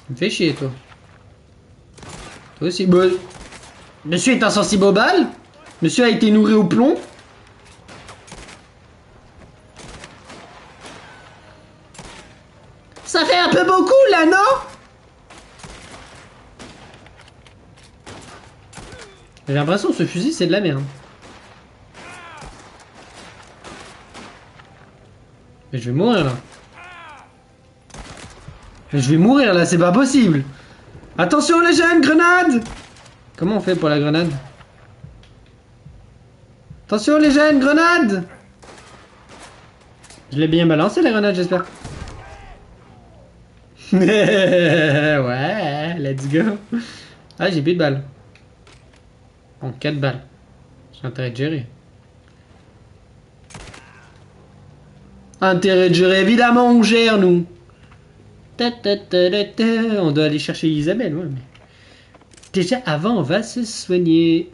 Me fais chier, toi. Toi aussi, bah... Monsieur est insensible aux balles. Monsieur a été nourri au plomb. Ça fait un peu beaucoup, là, non? J'ai l'impression que ce fusil, c'est de la merde. Mais je vais mourir, là. Mais je vais mourir, là, c'est pas possible. Attention, les jeunes, grenade! Comment on fait pour la grenade? Attention, les jeunes, grenade! Je l'ai bien balancé, la grenade, j'espère. Ouais, let's go. Ah, j'ai plus de balles. En 4 balles. J'ai intérêt de gérer. Intérêt de gérer, évidemment, on gère, nous. On doit aller chercher Isabelle, ouais, mais... Déjà, avant, on va se soigner.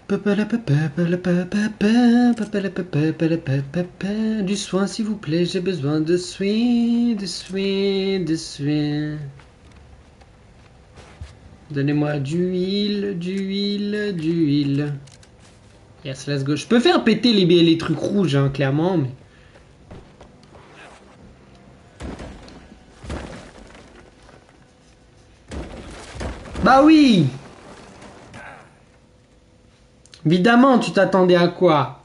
Du soin, s'il vous plaît, j'ai besoin de soin, de soin, de soin. Donnez-moi d'huile, d'huile, d'huile. Yes, let's go. Je peux faire péter les trucs rouges, hein, clairement, mais... Bah oui! Évidemment, tu t'attendais à quoi?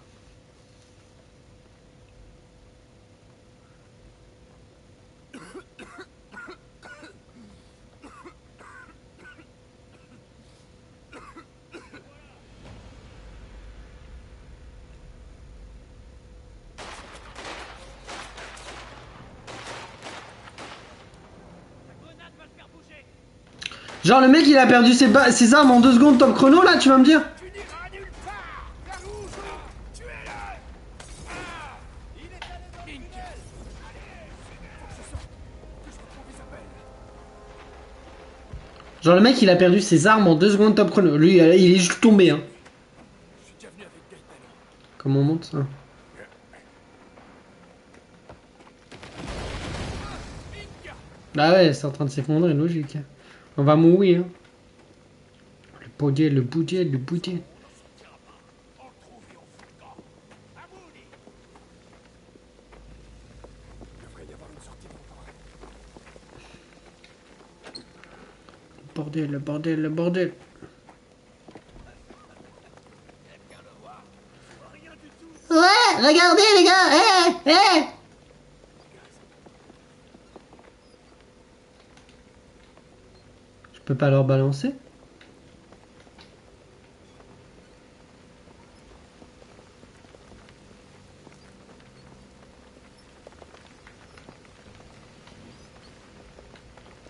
Genre le mec il a perdu ses armes en 2 secondes top chrono là, tu vas me dire? Tu n'iras nulle part. La rouge, tuez-le. Ah, il est allé dans le tunnel. Allez, faut que je sorte. Que je retrouve Isabelle. Genre le mec il a perdu ses armes en 2 secondes top chrono. Lui il est juste tombé hein. Je suis déjà venu avec Gaetano. Comment on monte ça? Bah ouais, c'est en train de s'effondrer, logique. On va mourir. Hein. Le boudier, le boudier, le boudier. On le trouve et on fout le camp. À Moody. Il devrait y avoir une sortie temporaire. Bordel, le bordel, le bordel. Ouais, regardez les gars, Je peux pas leur balancer?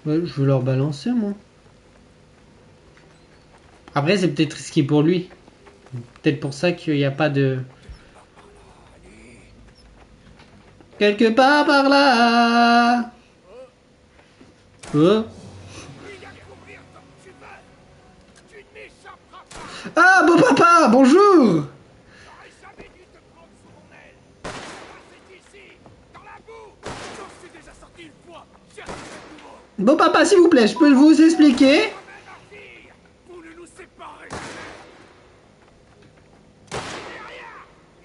Ouais, je veux leur balancer moi. Après c'est peut-être risqué pour lui. Peut-être pour ça qu'il n'y a pas de... Quelque part par là. Oh. Il y a courir comme tu veux. Tu n'échapperas pas. Ah, beau papa, bonjour. J'aurais jamais dû te prendre sous mon aile. C'est ici, dans la boue. J'en suis déjà sorti une fois. Cherche de nouveau. Beau papa, s'il vous plaît, je peux vous expliquer? Amène ma fille. Vous ne nous séparez jamais. Derrière,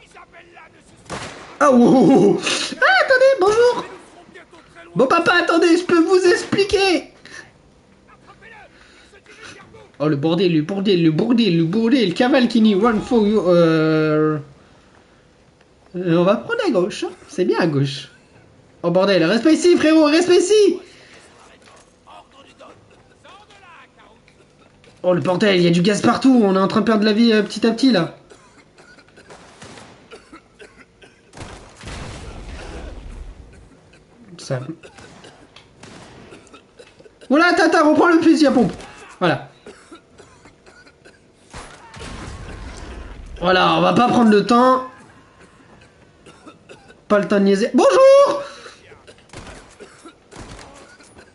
Isabella ne se soucie Ah, oh. Ah, attendez, bonjour. pas. Nous serons bientôt très loin. Beau papa, attendez, je peux vous expliquer. Attrapez-le. Il se dirige vers vous. Oh, le bordel, le bordel, le bordel, le bordel. Cavalcini, run for you. On va prendre à gauche. Hein. C'est bien à gauche. Oh, bordel, reste pas ici, frérot, reste pas ici. Oh, le bordel, il y a du gaz partout. On est en train de perdre la vie petit à petit, là. Ça... Voilà, Tata, reprends le fusil à pompe. Voilà. Voilà, on va pas prendre le temps. Pas le temps de niaiser. Bonjour.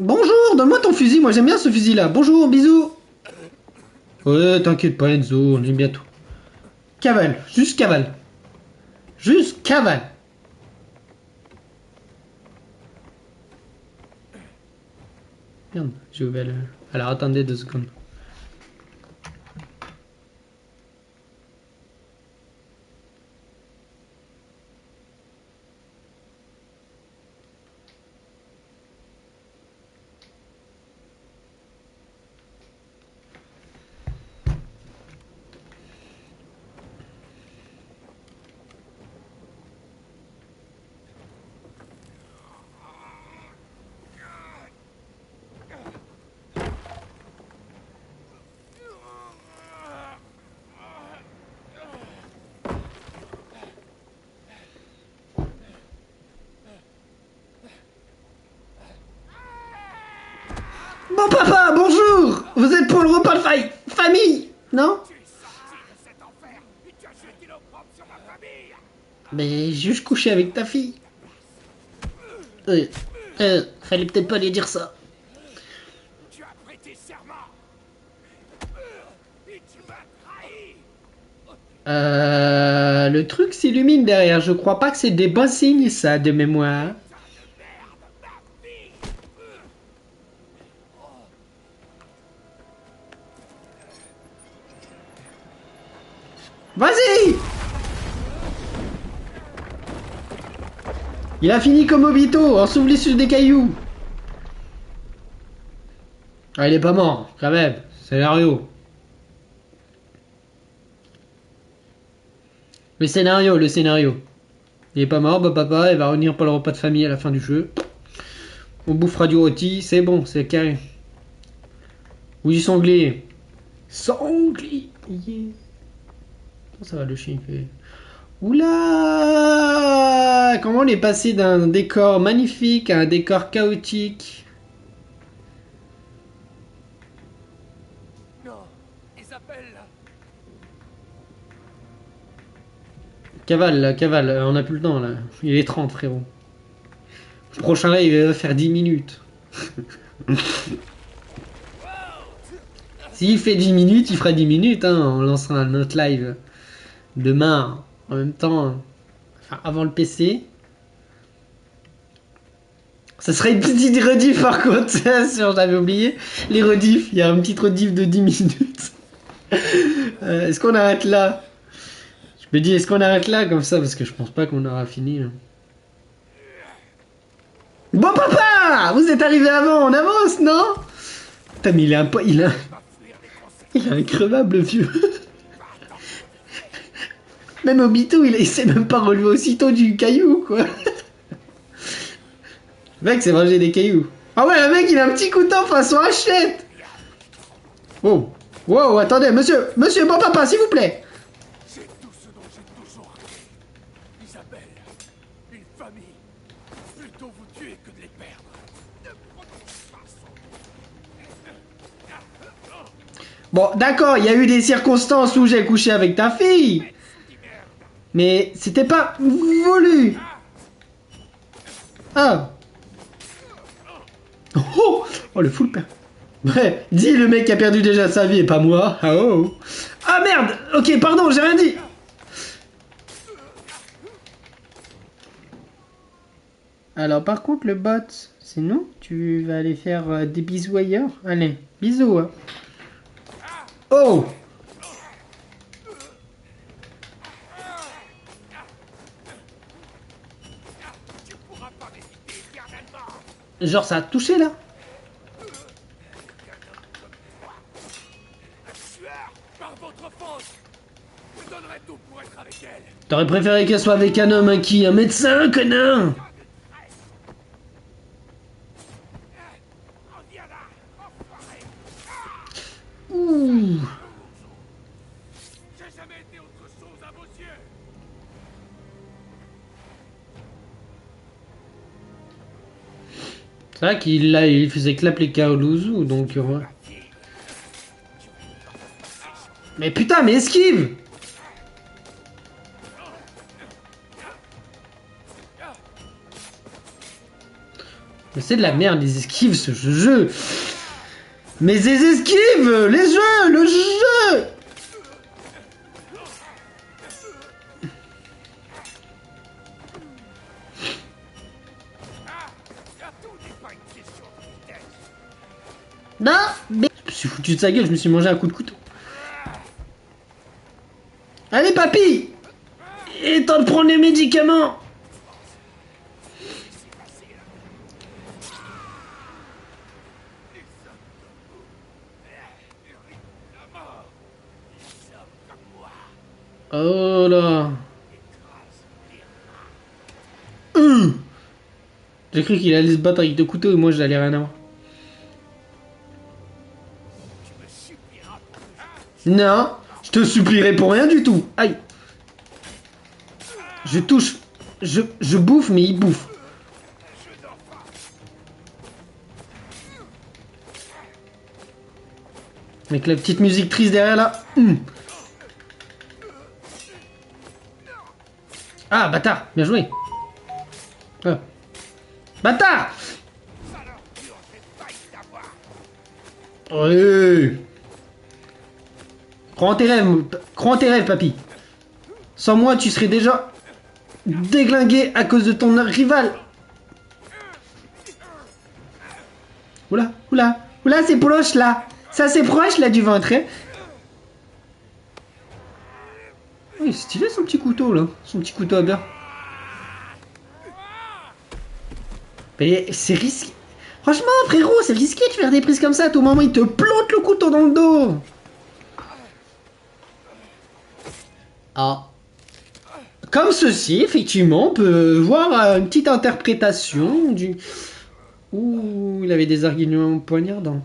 Bonjour, donne-moi ton fusil. Moi, j'aime bien ce fusil-là. Bonjour, bisous. Ouais, t'inquiète pas, Enzo, on est bientôt. Cavale, juste cavale. Juste cavale. Merde, j'ai ouvert le... Alors, attendez 2 secondes. Bon papa, bonjour. Vous êtes pour le repas de famille, non? Tu es sorti de cet enfer et tu as jeté l'opprobre sur ma famille. Mais j'ai juste couché avec ta fille. Fallait peut-être pas lui dire ça. Tu as prêté serment. Et tu m'as trahi. Le truc s'illumine derrière. Je crois pas que c'est des bons signes, ça, de mémoire. Vas-y! Il a fini comme Obito, enseveli sur des cailloux. Ah, il est pas mort, quand même. Scénario. Le scénario. Il est pas mort, bah papa, il va revenir pour le repas de famille à la fin du jeu. On bouffera du rôti, c'est bon, c'est carré. Oui, du sanglier. Sanglier. Ça va, le chien il fait... Oula! Comment on est passé d'un décor magnifique à un décor chaotique? Non, Isabelle, là. Cavale, là, cavale, on a plus le temps là. Il est 30, frérot. Le prochain là, il va faire 10 minutes. S'il fait 10 minutes, il fera 10 minutes, hein. On lancera un autre live demain, en même temps, enfin, avant le PC. Ça serait une petite rediff par contre, si j'avais oublié. Les rediffs, il y a une petite rediff de 10 minutes. Est-ce qu'on arrête là? Je me dis, est-ce qu'on arrête là comme ça? Parce que je pense pas qu'on aura fini. Hein. Bon papa! Vous êtes arrivé avant, on avance, non? Putain, mais il a un... Il a un crevable vieux. Même au mytho, il s'est même pas relevé aussitôt du caillou, quoi. Le mec s'est mangé des cailloux. Ah ouais, le mec, il a un petit couteau façon hachette. Wow. Wow, attendez, monsieur, bon papa, s'il vous plaît. C'est tout ce dont j'ai toujours rêvé. Isabelle, une famille. Plutôt vous tuer que de les perdre. Ne prononce pas son nom. Bon, d'accord, il y a eu des circonstances où j'ai couché avec ta fille. Mais c'était pas voulu. Ah. Oh, oh le full père. Ouais, dis le mec qui a perdu déjà sa vie et pas moi. Ah oh. Ah merde. Ok, pardon, j'ai rien dit. Alors par contre le bot, c'est nous. Tu vas aller faire des bisous ailleurs. Allez, bisous. Hein. Oh. Genre ça a touché là. Par votre faute, je donnerais tout pour être avec elle. T'aurais préféré qu'elle soit avec un homme, un qui? Un médecin, connard? Ouh. J'ai jamais été autre chose à vos yeux. C'est vrai qu'il il faisait clap les Kaoluzu, donc ouais. Mais putain, mais esquive! Mais c'est de la merde les esquives ce jeu. Mais les esquives, les jeux, le jeu. Non, mais je me suis foutu de sa gueule, je me suis mangé un coup de couteau. Allez papy, il est temps de prendre les médicaments. Oh là. J'ai cru qu'il allait se battre avec deux couteaux et moi j'allais rien avoir. Non, je te supplierai pour rien du tout. Aïe. Je touche. Je bouffe mais il bouffe. Avec la petite musique triste derrière là. Ah, bâtard, bien joué. Ah. Bâtard. Oui. Crois en tes rêves, papy. Sans moi, tu serais déjà déglingué à cause de ton rival. Oula, oula, oula, c'est proche là. Ça, c'est proche là du ventre. Hein. Oh, il est stylé son petit couteau là. Son petit couteau à beurre. Mais c'est risqué. Franchement, frérot, c'est risqué de faire des prises comme ça. À tout moment, il te plante le couteau dans le dos. Ah. Comme ceci, effectivement, on peut voir une petite interprétation du... Ouh, il avait des arguments poignardants.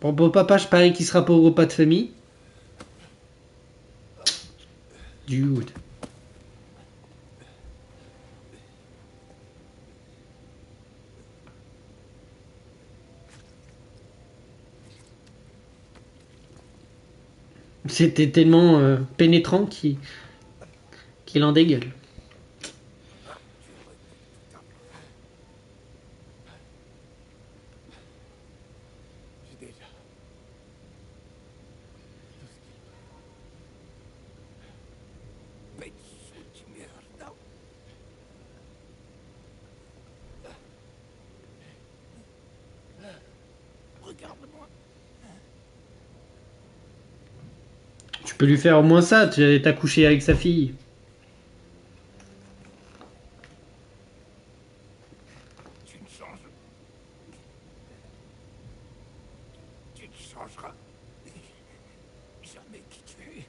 Bon, papa, je parie qu'il sera pas au repas de famille. Dude. C'était tellement pénétrant qu'il en dégueule. J'ai déjà tout ce qu'il me faut. Pezzo di merda. Regarde-moi. Tu peux lui faire au moins ça, t'as couché avec sa fille. Tu ne changes. Tu ne changeras jamais qui tu es.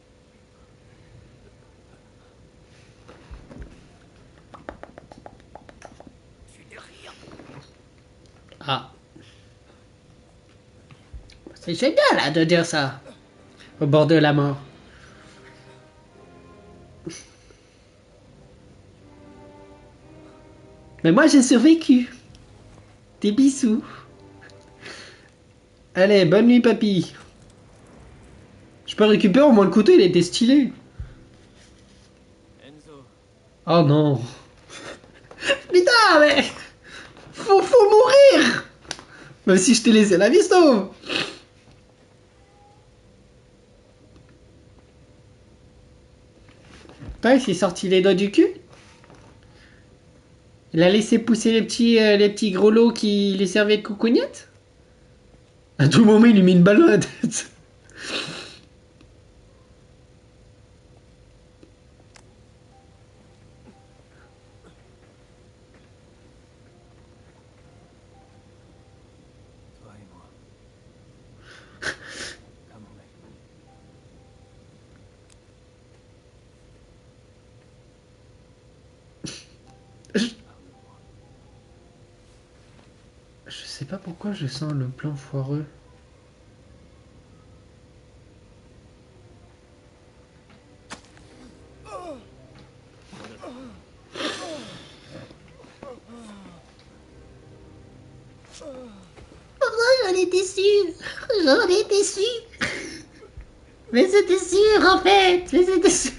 Tu n'es rien. Ah. C'est génial là, de dire ça. Au bord de la mort. Mais moi j'ai survécu. Des bisous. Allez, bonne nuit papy. Je peux récupérer au moins le couteau, il était stylé. Enzo, Oh non. Putain, mais... Faut mourir. Même si je t'ai laissé la vie sauve. Putain, il s'est sorti les doigts du cul. Il a laissé pousser les petits grelots qui les servaient de coucougnettes. À tout moment, il lui met une balle dans la tête. Toi et moi. Comme on est. Je sais pas pourquoi je sens le plan foireux. J'en étais sûre. J'en étais sûre. Mais c'était sûr en fait. Mais c'était sûr.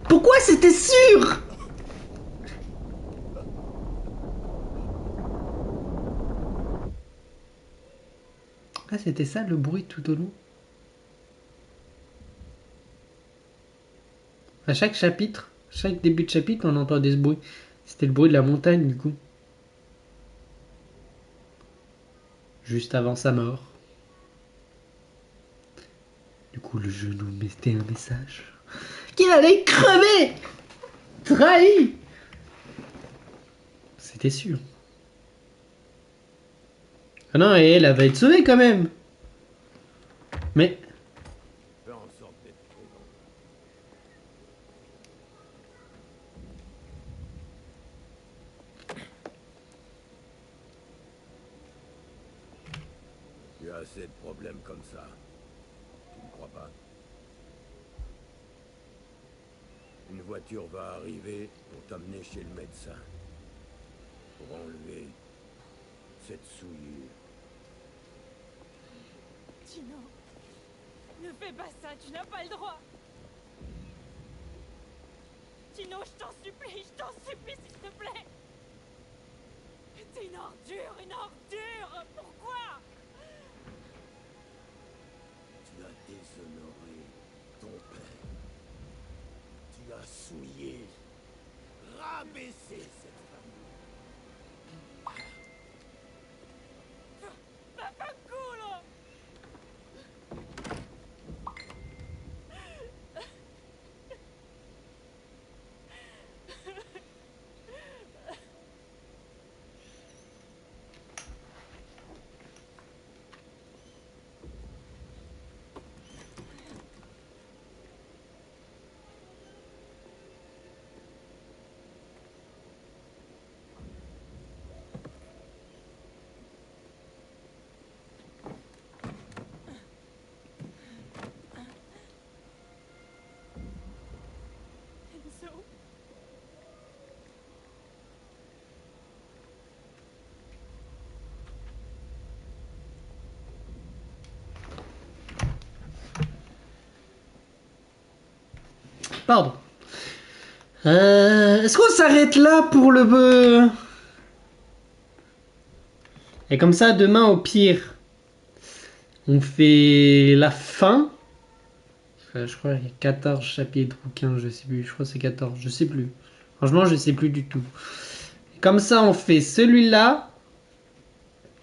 Pourquoi c'était sûr? Ah, c'était ça le bruit tout au long. À chaque chapitre, chaque début de chapitre, on entendait ce bruit. C'était le bruit de la montagne du coup. Juste avant sa mort. Du coup, le jeu nous mettait un message. Qu'il allait crever. Trahi. C'était sûr. Ah non, et elle va être sauvée quand même. Mais... Fais en sorte d'être présent. Tu as assez de problèmes comme ça. Tu ne crois pas? Une voiture va arriver pour t'amener chez le médecin. Pour enlever cette souillure. Tino, ne fais pas ça, tu n'as pas le droit. Tino, je t'en supplie, s'il te plaît. T'es une ordure, Pourquoi? Tu as déshonoré ton père. Tu as souillé, rabaissé cette famille. Vaffanculo! Pardon. Est-ce qu'on s'arrête là pour le... Et comme ça, demain, au pire, on fait la fin. Je crois qu'il y a 14 chapitres ou 15, je sais plus. Je crois que c'est 14, je sais plus. Franchement, je sais plus du tout. Et comme ça, on fait celui-là.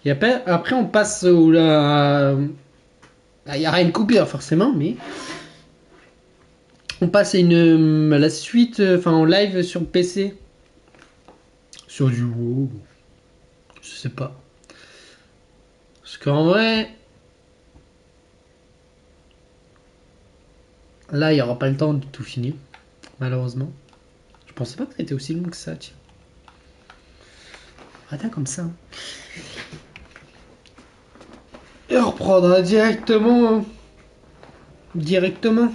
Et après, on passe au... Il n'y a rien de coupure, forcément, mais... On passe à la suite, en live sur PC. Sur du WoW. Je sais pas. Parce qu'en vrai... Là, il n'y aura pas le temps de tout finir. Malheureusement. Je pensais pas que c'était aussi long que ça, tiens. Attends, comme ça. Et on reprendra directement. Directement.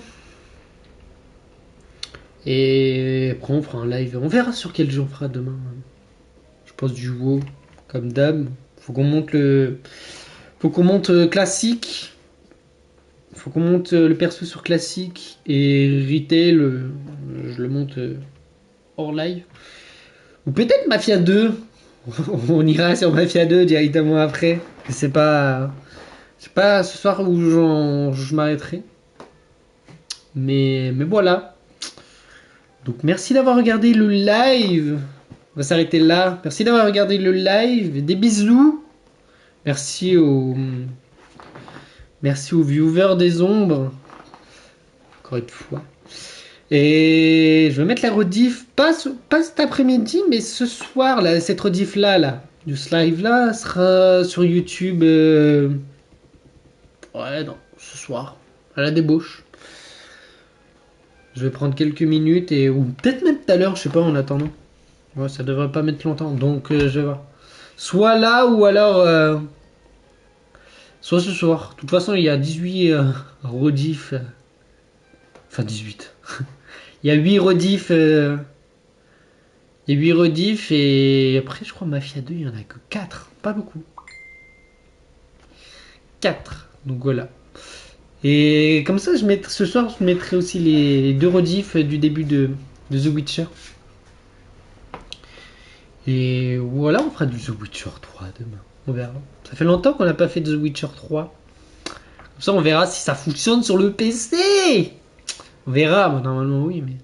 Et après, on fera un live. On verra sur quel jeu on fera demain. Je pense du WoW, comme d'hab. Faut qu'on monte classique. Faut qu'on monte le perso sur classique. Et retail, je le monte hors live. Ou peut-être Mafia 2. On ira sur Mafia 2 directement après. C'est pas ce soir où je m'arrêterai. Mais voilà. Donc merci d'avoir regardé le live. On va s'arrêter là. Merci d'avoir regardé le live. Des bisous. Merci aux viewers des ombres. Encore une fois. Et je vais mettre la rediff, pas cet après-midi, mais ce soir, là, cette rediff là, de ce live là, sera sur YouTube. Ouais, non, ce soir, à la débauche. Je vais prendre quelques minutes, ou peut-être même tout à l'heure, je sais pas, en attendant. Ouais, ça devrait pas mettre longtemps, donc je vais voir. Soit là, ou alors... soit ce soir. De toute façon, il y a 18 rediff. Enfin, 18. Il y a 8 rediff. Il y a 8 rediff et après, je crois, Mafia 2, il y en a que 4. Pas beaucoup. 4. Donc voilà. Et comme ça, ce soir, je mettrai aussi les 2 rediff du début de The Witcher. Et voilà, on fera du The Witcher 3 demain. On verra. Ça fait longtemps qu'on n'a pas fait de The Witcher 3. Comme ça, on verra si ça fonctionne sur le PC. On verra. Bon, normalement, oui, mais...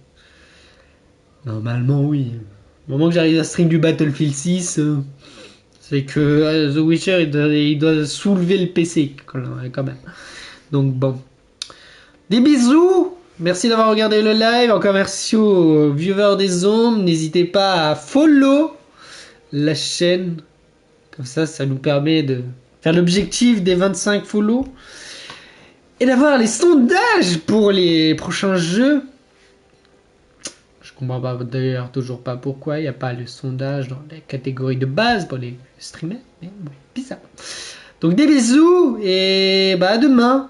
Normalement, oui. Au moment que j'arrive à stream du Battlefield 6, c'est que The Witcher, il doit soulever le PC, quand même. Donc, bon. Des bisous. Merci d'avoir regardé le live. Encore merci aux viewers des ombres. N'hésitez pas à follow la chaîne. Comme ça nous permet de faire l'objectif des 25 follow. Et d'avoir les sondages pour les prochains jeux. Je comprends pas d'ailleurs toujours pas pourquoi il n'y a pas le sondage dans les catégories de base pour les streamers. Mais bon, bizarre. Donc des bisous et à demain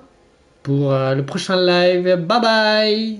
pour le prochain live. Bye bye.